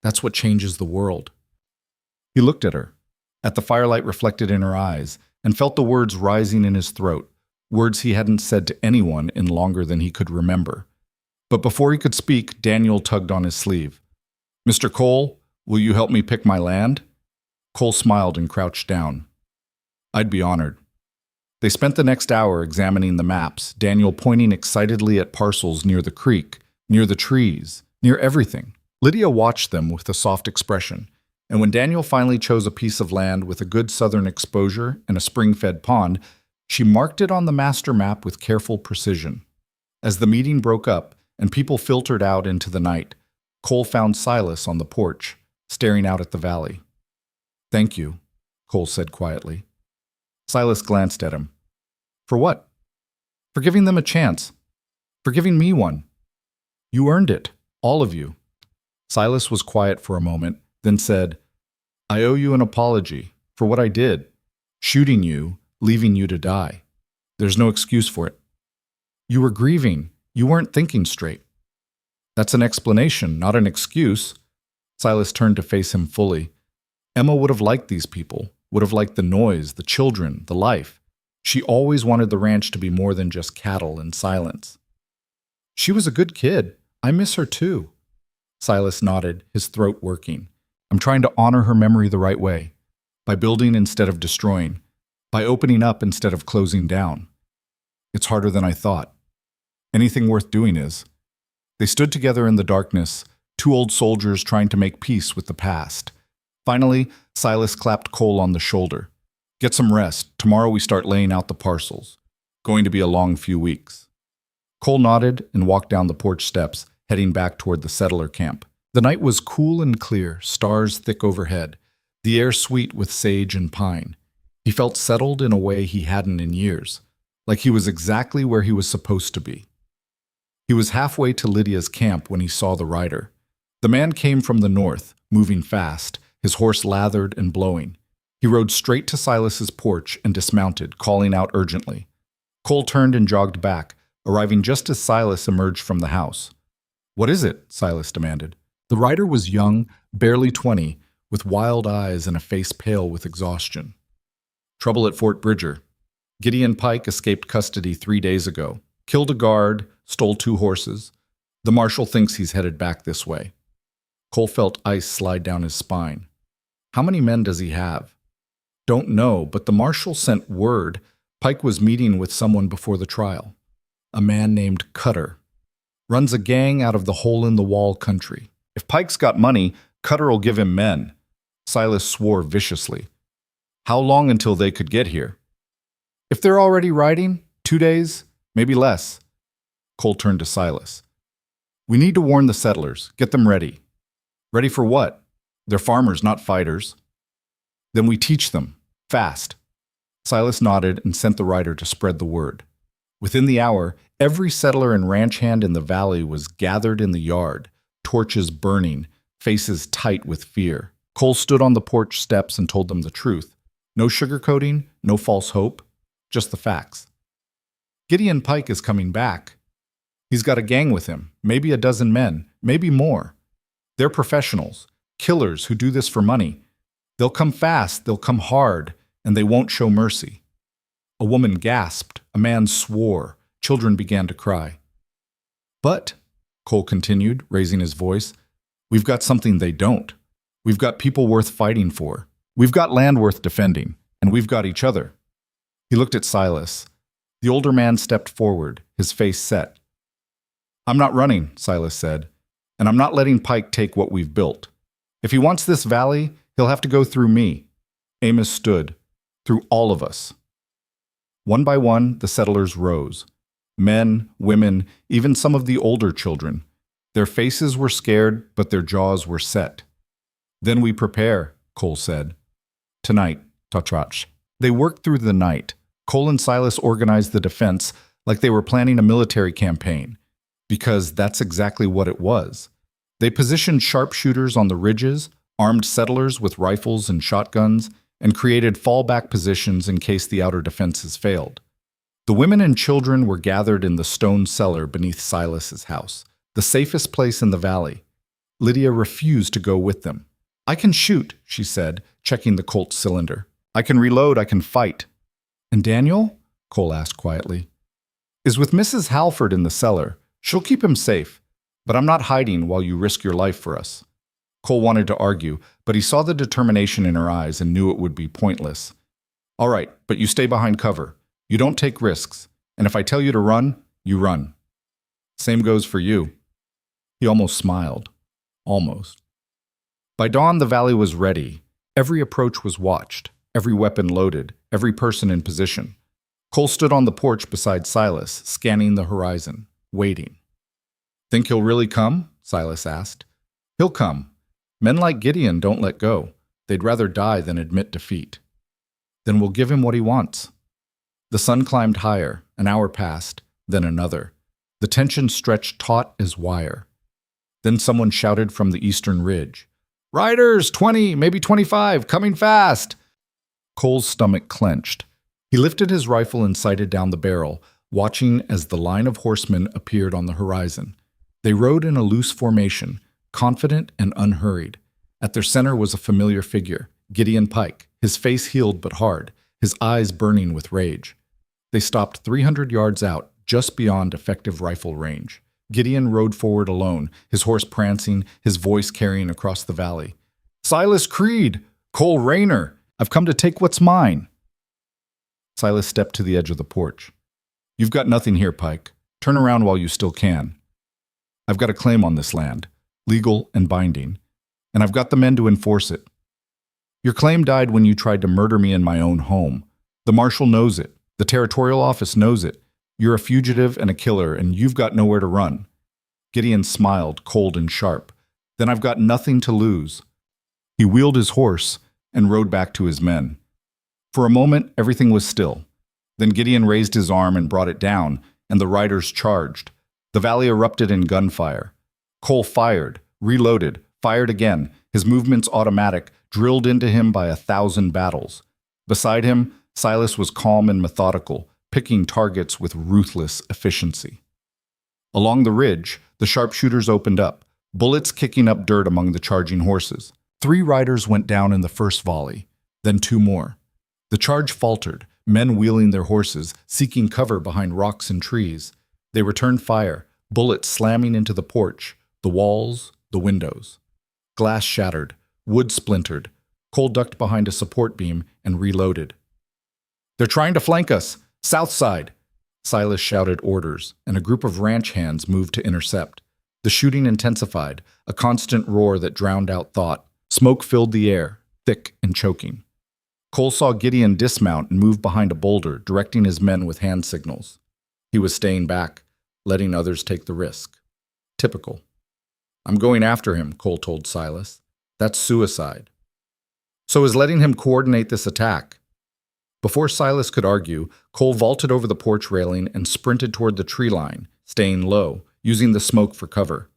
That's what changes the world. He looked at her, at the firelight reflected in her eyes, and felt the words rising in his throat, words he hadn't said to anyone in longer than he could remember. But before he could speak, Daniel tugged on his sleeve. Mr. Cole, will you help me pick my land? Cole smiled and crouched down. I'd be honored. They spent the next hour examining the maps, Daniel pointing excitedly at parcels near the creek, near the trees, near everything. Lydia watched them with a soft expression, and when Daniel finally chose a piece of land with a good southern exposure and a spring-fed pond, she marked it on the master map with careful precision. As the meeting broke up and people filtered out into the night, Cole found Silas on the porch, staring out at the valley. "Thank you," Cole said quietly. Silas glanced at him. "For what?" "For giving them a chance. For giving me one. You earned it, all of you." Silas was quiet for a moment, then said, "I owe you an apology for what I did, shooting you, leaving you to die. There's no excuse for it. You were grieving. You weren't thinking straight." "That's an explanation, not an excuse." Silas turned to face him fully. Emma would have liked these people, would have liked the noise, the children, the life. She always wanted the ranch to be more than just cattle and silence. "She was a good kid. I miss her too." Silas nodded, his throat working. "I'm trying to honor her memory the right way, by building instead of destroying, by opening up instead of closing down. It's harder than I thought. Anything worth doing is." They stood together in the darkness, two old soldiers trying to make peace with the past. Finally, Silas clapped Cole on the shoulder. "Get some rest. Tomorrow we start laying out the parcels. Going to be a long few weeks." Cole nodded and walked down the porch steps, heading back toward the settler camp. The night was cool and clear, stars thick overhead, the air sweet with sage and pine. He felt settled in a way he hadn't in years, like he was exactly where he was supposed to be. He was halfway to Lydia's camp when he saw the rider. The man came from the north, moving fast, his horse lathered and blowing. He rode straight to Silas's porch and dismounted, calling out urgently. Cole turned and jogged back, arriving just as Silas emerged from the house. "What is it?" Silas demanded. The rider was young, barely 20, with wild eyes and a face pale with exhaustion. "Trouble at Fort Bridger. Gideon Pike escaped custody 3 days ago. Killed a guard, stole 2 horses. The marshal thinks he's headed back this way." Cole felt ice slide down his spine. "How many men does he have?" "Don't know, but the marshal sent word Pike was meeting with someone before the trial. A man named Cutter. Runs a gang out of the hole-in-the-wall country. If Pike's got money, Cutter'll give him men." Silas swore viciously. "How long until they could get here?" "If they're already riding, 2 days, maybe less." Cole turned to Silas. "We need to warn the settlers, get them ready." "Ready for what? They're farmers, not fighters." "Then we teach them, fast." Silas nodded and sent the rider to spread the word. Within the hour, every settler and ranch hand in the valley was gathered in the yard, torches burning, faces tight with fear. Cole stood on the porch steps and told them the truth. No sugarcoating, no false hope, just the facts. "Gideon Pike is coming back. He's got a gang with him, maybe a dozen men, maybe more. They're professionals, killers who do this for money. They'll come fast, they'll come hard, and they won't show mercy." A woman gasped, a man swore, children began to cry. "But," Cole continued, raising his voice, "we've got something they don't. We've got people worth fighting for. We've got land worth defending, and we've got each other." He looked at Silas. The older man stepped forward, his face set. "I'm not running," Silas said, "and I'm not letting Pike take what we've built. If he wants this valley, he'll have to go through me." Amos stood, "Through all of us." One by one, the settlers rose. Men, women, even some of the older children. Their faces were scared, but their jaws were set. "Then we prepare," Cole said. "Tonight, Tatrach." They worked through the night. Cole and Silas organized the defense like they were planning a military campaign, because that's exactly what it was. They positioned sharpshooters on the ridges, armed settlers with rifles and shotguns, and created fallback positions in case the outer defenses failed. The women and children were gathered in the stone cellar beneath Silas's house, the safest place in the valley. Lydia refused to go with them. "I can shoot," she said, checking the Colt's cylinder. "I can reload, I can fight." "And Daniel?" Cole asked quietly. "Is with Mrs. Halford in the cellar. She'll keep him safe, but I'm not hiding while you risk your life for us." Cole wanted to argue, but he saw the determination in her eyes and knew it would be pointless. All right, but you stay behind cover. You don't take risks. And if I tell you to run, you run. Same goes for you. He almost smiled. Almost. By dawn, the valley was ready. Every approach was watched, every weapon loaded, every person in position. Cole stood on the porch beside Silas, scanning the horizon, waiting. Think he'll really come? Silas asked. He'll come. Men like Gideon don't let go. They'd rather die than admit defeat. Then we'll give him what he wants. The sun climbed higher. An hour passed, then another. The tension stretched taut as wire. Then someone shouted from the eastern ridge, "Riders, 20, maybe 25, coming fast!" Cole's stomach clenched. He lifted his rifle and sighted down the barrel, watching as the line of horsemen appeared on the horizon. They rode in a loose formation, confident and unhurried. At their center was a familiar figure, Gideon Pike, his face healed but hard, his eyes burning with rage. They stopped 300 yards out, just beyond effective rifle range. Gideon rode forward alone, his horse prancing, his voice carrying across the valley. "Silas Creed! Cole Rayner! I've come to take what's mine!" Silas stepped to the edge of the porch. "You've got nothing here, Pike. Turn around while you still can. I've got a claim on this land, legal and binding, and I've got the men to enforce it. Your claim died when you tried to murder me in my own home. The marshal knows it. The territorial office knows it. You're a fugitive and a killer, and you've got nowhere to run." Gideon smiled, cold and sharp. "Then I've got nothing to lose." He wheeled his horse and rode back to his men. For a moment, everything was still. Then Gideon raised his arm and brought it down, and the riders charged. The valley erupted in gunfire. Cole fired, reloaded, fired again, his movements automatic, drilled into him by 1,000 battles. Beside him, Silas was calm and methodical, picking targets with ruthless efficiency. Along the ridge, the sharpshooters opened up, bullets kicking up dirt among the charging horses. 3 riders went down in the first volley, then 2 more. The charge faltered, men wheeling their horses, seeking cover behind rocks and trees. They returned fire, bullets slamming into the porch, the walls, the windows. Glass shattered, wood splintered. Cole ducked behind a support beam and reloaded. "They're trying to flank us! South side!" Silas shouted orders, and a group of ranch hands moved to intercept. The shooting intensified, a constant roar that drowned out thought. Smoke filled the air, thick and choking. Cole saw Gideon dismount and move behind a boulder, directing his men with hand signals. He was staying back, letting others take the risk. Typical. "I'm going after him," Cole told Silas. "That's suicide." "So is letting him coordinate this attack." Before Silas could argue, Cole vaulted over the porch railing and sprinted toward the tree line, staying low, using the smoke for cover.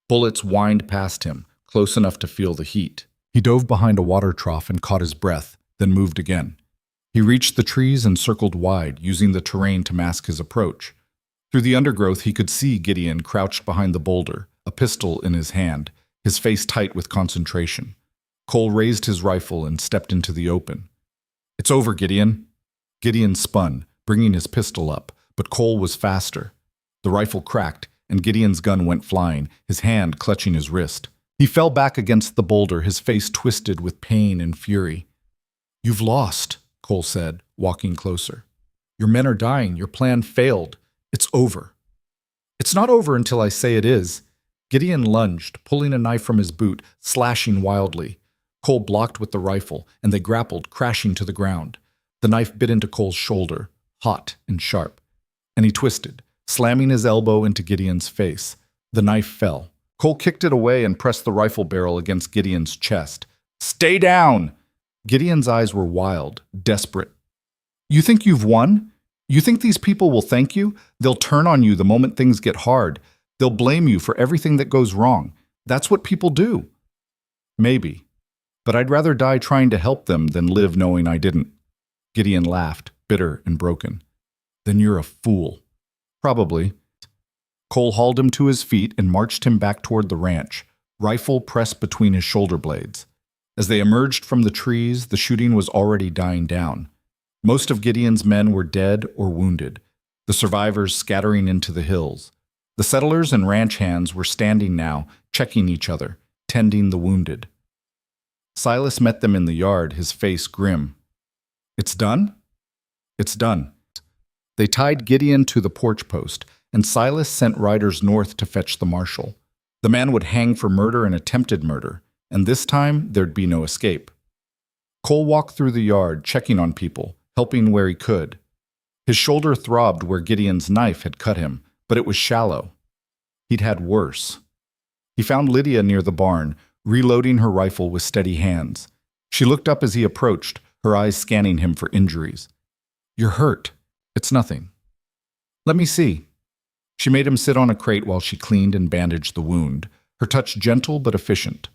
Bullets whined past him, close enough to feel the heat. He dove behind a water trough and caught his breath, then moved again. He reached the trees and circled wide, using the terrain to mask his approach. Through the undergrowth, he could see Gideon crouched behind the boulder, a pistol in his hand, his face tight with concentration. Cole raised his rifle and stepped into the open. "It's over, Gideon." Gideon spun, bringing his pistol up, but Cole was faster. The rifle cracked, and Gideon's gun went flying, his hand clutching his wrist. He fell back against the boulder, his face twisted with pain and fury. "You've lost," Cole said, walking closer. "Your men are dying. Your plan failed. It's over." "It's not over until I say it is." Gideon lunged, pulling a knife from his boot, slashing wildly. Cole blocked with the rifle, and they grappled, crashing to the ground. The knife bit into Cole's shoulder, hot and sharp, and he twisted, slamming his elbow into Gideon's face. The knife fell. Cole kicked it away and pressed the rifle barrel against Gideon's chest. "Stay down!" Gideon's eyes were wild, desperate. "You think you've won? You think these people will thank you? They'll turn on you the moment things get hard. They'll blame you for everything that goes wrong. That's what people do." "Maybe. But I'd rather die trying to help them than live knowing I didn't." Gideon laughed, bitter and broken. "Then you're a fool." "Probably." Cole hauled him to his feet and marched him back toward the ranch, rifle pressed between his shoulder blades. As they emerged from the trees, the shooting was already dying down. Most of Gideon's men were dead or wounded, the survivors scattering into the hills. The settlers and ranch hands were standing now, checking each other, tending the wounded. Silas met them in the yard, his face grim. "It's done?" "It's done." They tied Gideon to the porch post, and Silas sent riders north to fetch the marshal. The man would hang for murder and attempted murder, and this time there'd be no escape. Cole walked through the yard, checking on people, helping where he could. His shoulder throbbed where Gideon's knife had cut him, but it was shallow. He'd had worse. He found Lydia near the barn, reloading her rifle with steady hands. She looked up as he approached, her eyes scanning him for injuries. "You're hurt." "It's nothing." "Let me see." She made him sit on a crate while she cleaned and bandaged the wound, her touch gentle but efficient.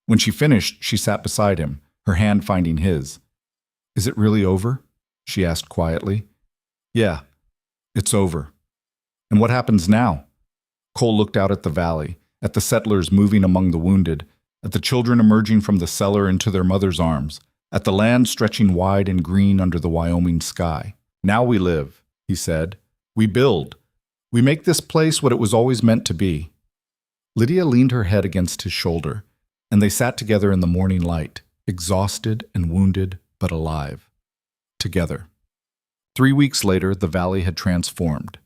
When she finished, she sat beside him, her hand finding his. "Is it really over?" she asked quietly. "Yeah, it's over." "And what happens now?" Cole looked out at the valley, at the settlers moving among the wounded, at the children emerging from the cellar into their mother's arms, at the land stretching wide and green under the Wyoming sky. "Now we live," he said. "We build. We make this place what it was always meant to be." Lydia leaned her head against his shoulder, and they sat together in the morning light, exhausted and wounded, but alive. Together. 3 weeks later, the valley had transformed.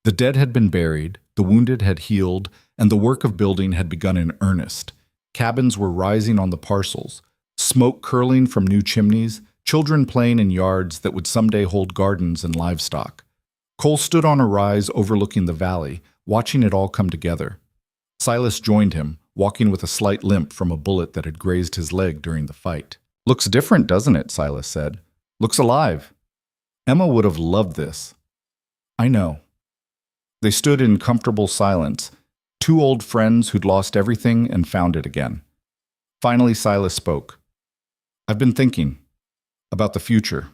The dead had been buried, the wounded had healed, and the work of building had begun in earnest. Cabins were rising on the parcels, smoke curling from new chimneys, children playing in yards that would someday hold gardens and livestock. Cole stood on a rise overlooking the valley, watching it all come together. Silas joined him, walking with a slight limp from a bullet that had grazed his leg during the fight. "Looks different, doesn't it?" Silas said. "Looks alive." Emma would have loved this. "I know." They stood in comfortable silence, two old friends who'd lost everything and found it again. Finally, Silas spoke. "I've been thinking about the future,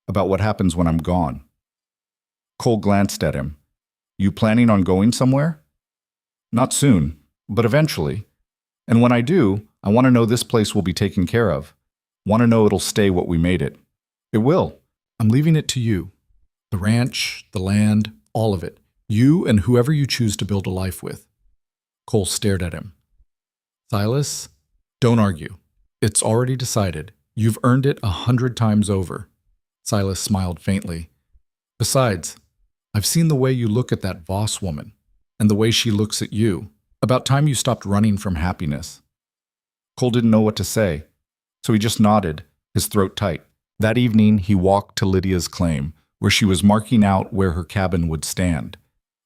about what happens when I'm gone." Cole glanced at him. "You planning on going somewhere?" "Not soon, but eventually. And when I do, I want to know this place will be taken care of. Want to know it'll stay what we made it. It will. I'm leaving it to you. The ranch, the land, all of it. You and whoever you choose to build a life with." Cole stared at him. "Silas, don't argue. It's already decided. You've earned it 100 times over." Silas smiled faintly. "Besides, I've seen the way you look at that Voss woman, and the way she looks at you. About time you stopped running from happiness." Cole didn't know what to say, so he just nodded, his throat tight. That evening, he walked to Lydia's claim, where she was marking out where her cabin would stand.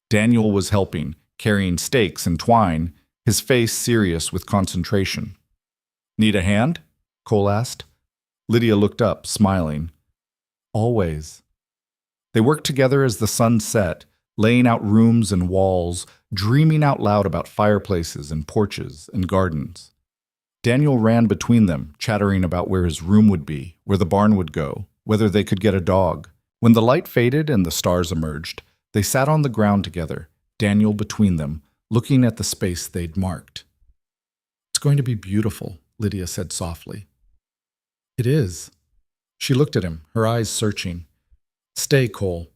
Daniel was helping, carrying stakes and twine, his face serious with concentration. "Need a hand?" Cole asked. Lydia looked up, smiling. "Always." They worked together as the sun set, laying out rooms and walls, dreaming out loud about fireplaces and porches and gardens. Daniel ran between them, chattering about where his room would be, where the barn would go, whether they could get a dog. When the light faded and the stars emerged, they sat on the ground together, Daniel between them, looking at the space they'd marked. "It's going to be beautiful," Lydia said softly. "It is." She looked at him, her eyes searching. "Stay, Cole.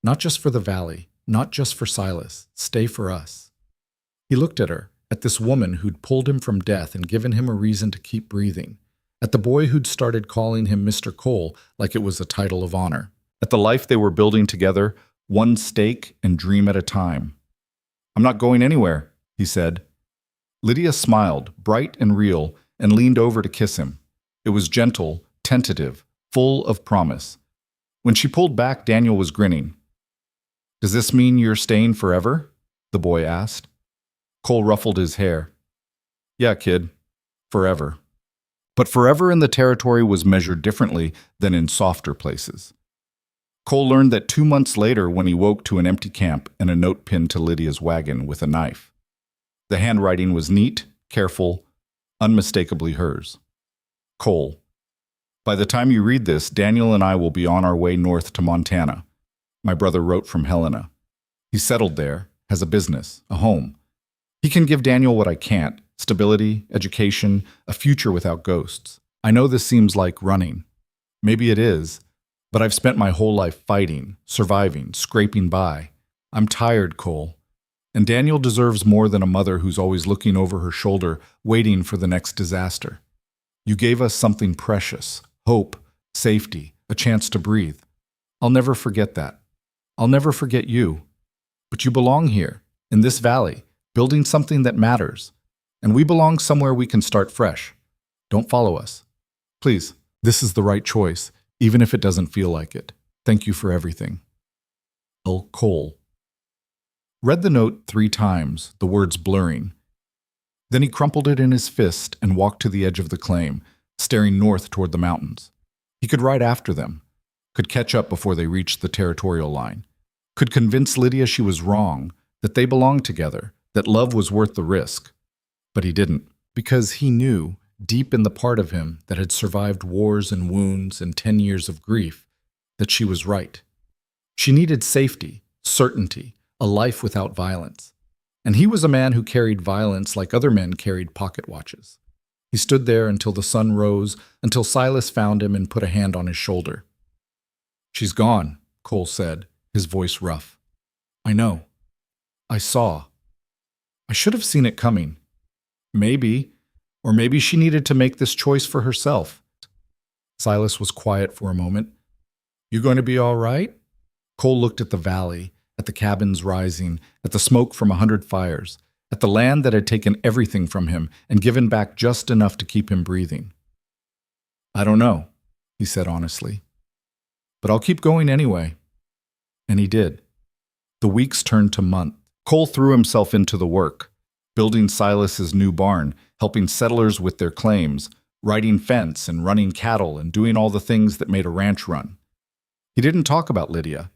Not just for the valley, not just for Silas. Stay for us." He looked at her, at this woman who'd pulled him from death and given him a reason to keep breathing, at the boy who'd started calling him Mr. Cole like it was a title of honor, at the life they were building together, one stake and dream at a time. "I'm not going anywhere," he said. Lydia smiled, bright and real, and leaned over to kiss him. It was gentle, tentative, full of promise. When she pulled back, Daniel was grinning. "Does this mean you're staying forever?" the boy asked. Cole ruffled his hair. "Yeah, kid, forever." But forever in the territory was measured differently than in softer places. Cole learned that 2 months later when he woke to an empty camp and a note pinned to Lydia's wagon with a knife. The handwriting was neat, careful, unmistakably hers. Cole. "By the time you read this, Daniel and I will be on our way north to Montana." My brother wrote from Helena. "He's settled there, has a business, a home. He can give Daniel what I can't, stability, education, a future without ghosts. I know this seems like running. Maybe it is, but I've spent my whole life fighting, surviving, scraping by. I'm tired, Cole. And Daniel deserves more than a mother who's always looking over her shoulder, waiting for the next disaster. You gave us something precious, hope, safety, a chance to breathe. I'll never forget that. I'll never forget you. But you belong here, in this valley, building something that matters. And we belong somewhere we can start fresh. Don't follow us. Please, this is the right choice, even if it doesn't feel like it. Thank you for everything. L. Cole. Read the note 3 times, the words blurring. Then he crumpled it in his fist and walked to the edge of the claim, staring north toward the mountains. He could ride after them, could catch up before they reached the territorial line, could convince Lydia she was wrong, that they belonged together, that love was worth the risk. But he didn't, because he knew, deep in the part of him that had survived wars and wounds and 10 years of grief, that she was right. She needed safety, certainty, a life without violence. And he was a man who carried violence like other men carried pocket watches. He stood there until the sun rose, until Silas found him and put a hand on his shoulder. "She's gone," Cole said, his voice rough. "I know. I saw. I should have seen it coming. Maybe, or maybe she needed to make this choice for herself." Silas was quiet for a moment. "You going to be all right?" Cole looked at the valley, at the cabins rising, at the smoke from 100 fires, at the land that had taken everything from him and given back just enough to keep him breathing. "I don't know," he said honestly. "But I'll keep going anyway." And he did. The weeks turned to months. Cole threw himself into the work, building Silas's new barn, helping settlers with their claims, riding fence and running cattle and doing all the things that made a ranch run. He didn't talk about Lydia,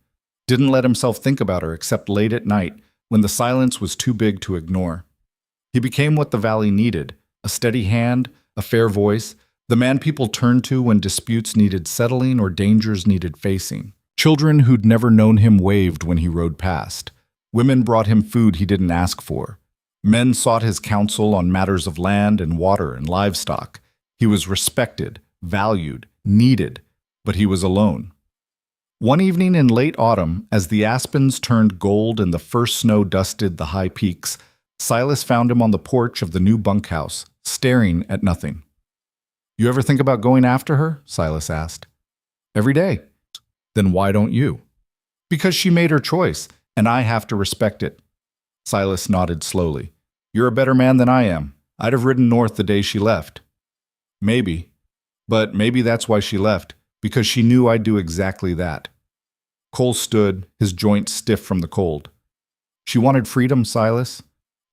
didn't let himself think about her except late at night when the silence was too big to ignore. He became what the valley needed, a steady hand, a fair voice, the man people turned to when disputes needed settling or dangers needed facing. Children who'd never known him waved when he rode past. Women brought him food he didn't ask for. Men sought his counsel on matters of land and water and livestock. He was respected, valued, needed, but he was alone. One evening in late autumn, as the aspens turned gold and the first snow dusted the high peaks, Silas found him on the porch of the new bunkhouse, staring at nothing. "You ever think about going after her?" Silas asked. "Every day." "Then why don't you?" "Because she made her choice, and I have to respect it." Silas nodded slowly. "You're a better man than I am. I'd have ridden north the day she left." "Maybe. But maybe that's why she left, because she knew I'd do exactly that." Cole stood, his joints stiff from the cold. "She wanted freedom, Silas.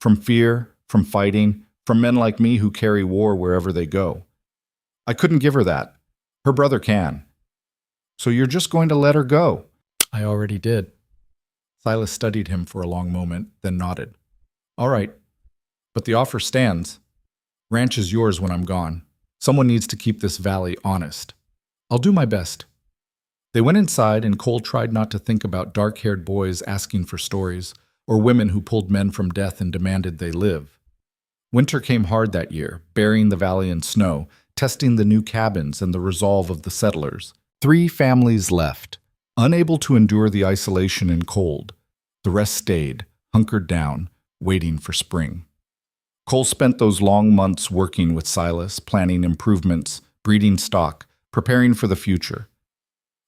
From fear, from fighting, from men like me who carry war wherever they go. I couldn't give her that. Her brother can. So you're just going to let her go?" "I already did." Silas studied him for a long moment, then nodded. "All right. But the offer stands. Ranch is yours when I'm gone. Someone needs to keep this valley honest. I'll do my best." They went inside, and Cole tried not to think about dark-haired boys asking for stories, or women who pulled men from death and demanded they live. Winter came hard that year, burying the valley in snow, testing the new cabins and the resolve of the settlers. 3 families left, unable to endure the isolation and cold. The rest stayed, hunkered down, waiting for spring. Cole spent those long months working with Silas, planning improvements, breeding stock, preparing for the future.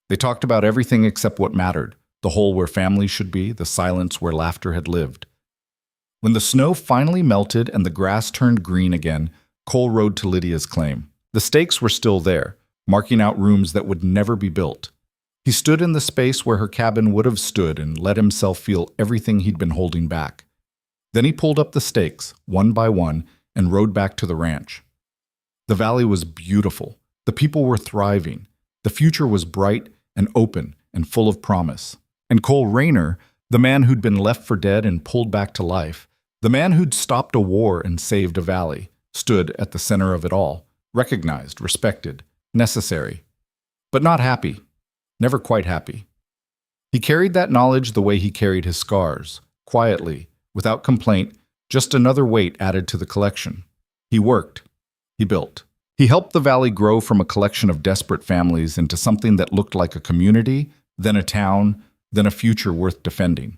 They talked about everything except what mattered, the hole where family should be, the silence where laughter had lived. When the snow finally melted and the grass turned green again, Cole rode to Lydia's claim. The stakes were still there, marking out rooms that would never be built. He stood in the space where her cabin would have stood and let himself feel everything he'd been holding back. Then he pulled up the stakes, one by one, and rode back to the ranch. The valley was beautiful. The people were thriving. The future was bright and open and full of promise. And Cole Rayner, the man who'd been left for dead and pulled back to life, the man who'd stopped a war and saved a valley, stood at the center of it all, recognized, respected, necessary, but not happy, never quite happy. He carried that knowledge the way he carried his scars, quietly, without complaint, just another weight added to the collection. He worked. He built. He helped the valley grow from a collection of desperate families into something that looked like a community, then a town, then a future worth defending.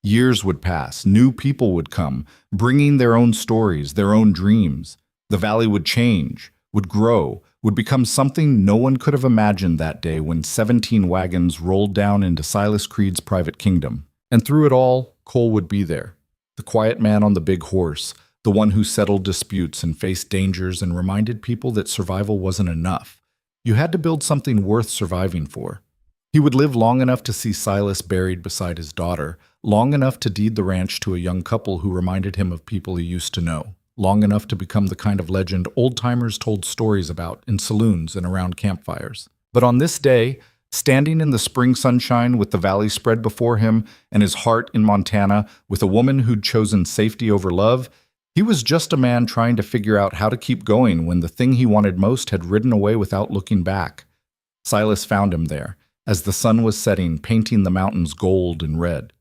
Years would pass, new people would come, bringing their own stories, their own dreams. The valley would change, would grow, would become something no one could have imagined that day when 17 wagons rolled down into Silas Creed's private kingdom. And through it all, Cole would be there. The quiet man on the big horse, the one who settled disputes and faced dangers and reminded people that survival wasn't enough. You had to build something worth surviving for. He would live long enough to see Silas buried beside his daughter, long enough to deed the ranch to a young couple who reminded him of people he used to know, long enough to become the kind of legend old-timers told stories about in saloons and around campfires. But on this day, standing in the spring sunshine with the valley spread before him and his heart in Montana with a woman who'd chosen safety over love, he was just a man trying to figure out how to keep going when the thing he wanted most had ridden away without looking back. Silas found him there, as the sun was setting, painting the mountains gold and red.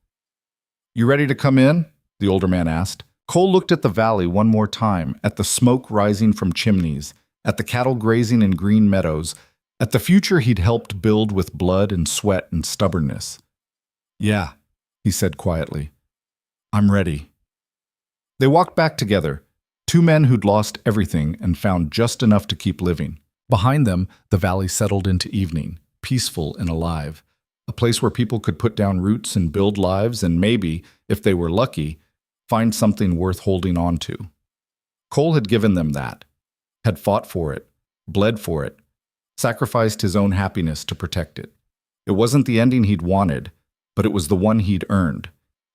"You ready to come in?" the older man asked. Cole looked at the valley one more time, at the smoke rising from chimneys, at the cattle grazing in green meadows, at the future he'd helped build with blood and sweat and stubbornness. "Yeah," he said quietly. "I'm ready." They walked back together, two men who'd lost everything and found just enough to keep living. Behind them, the valley settled into evening, peaceful and alive, a place where people could put down roots and build lives and maybe, if they were lucky, find something worth holding on to. Cole had given them that, had fought for it, bled for it, sacrificed his own happiness to protect it. It wasn't the ending he'd wanted, but it was the one he'd earned.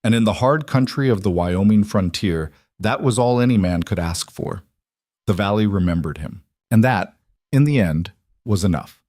And in the hard country of the Wyoming frontier, that was all any man could ask for. The valley remembered him. And that, in the end, was enough.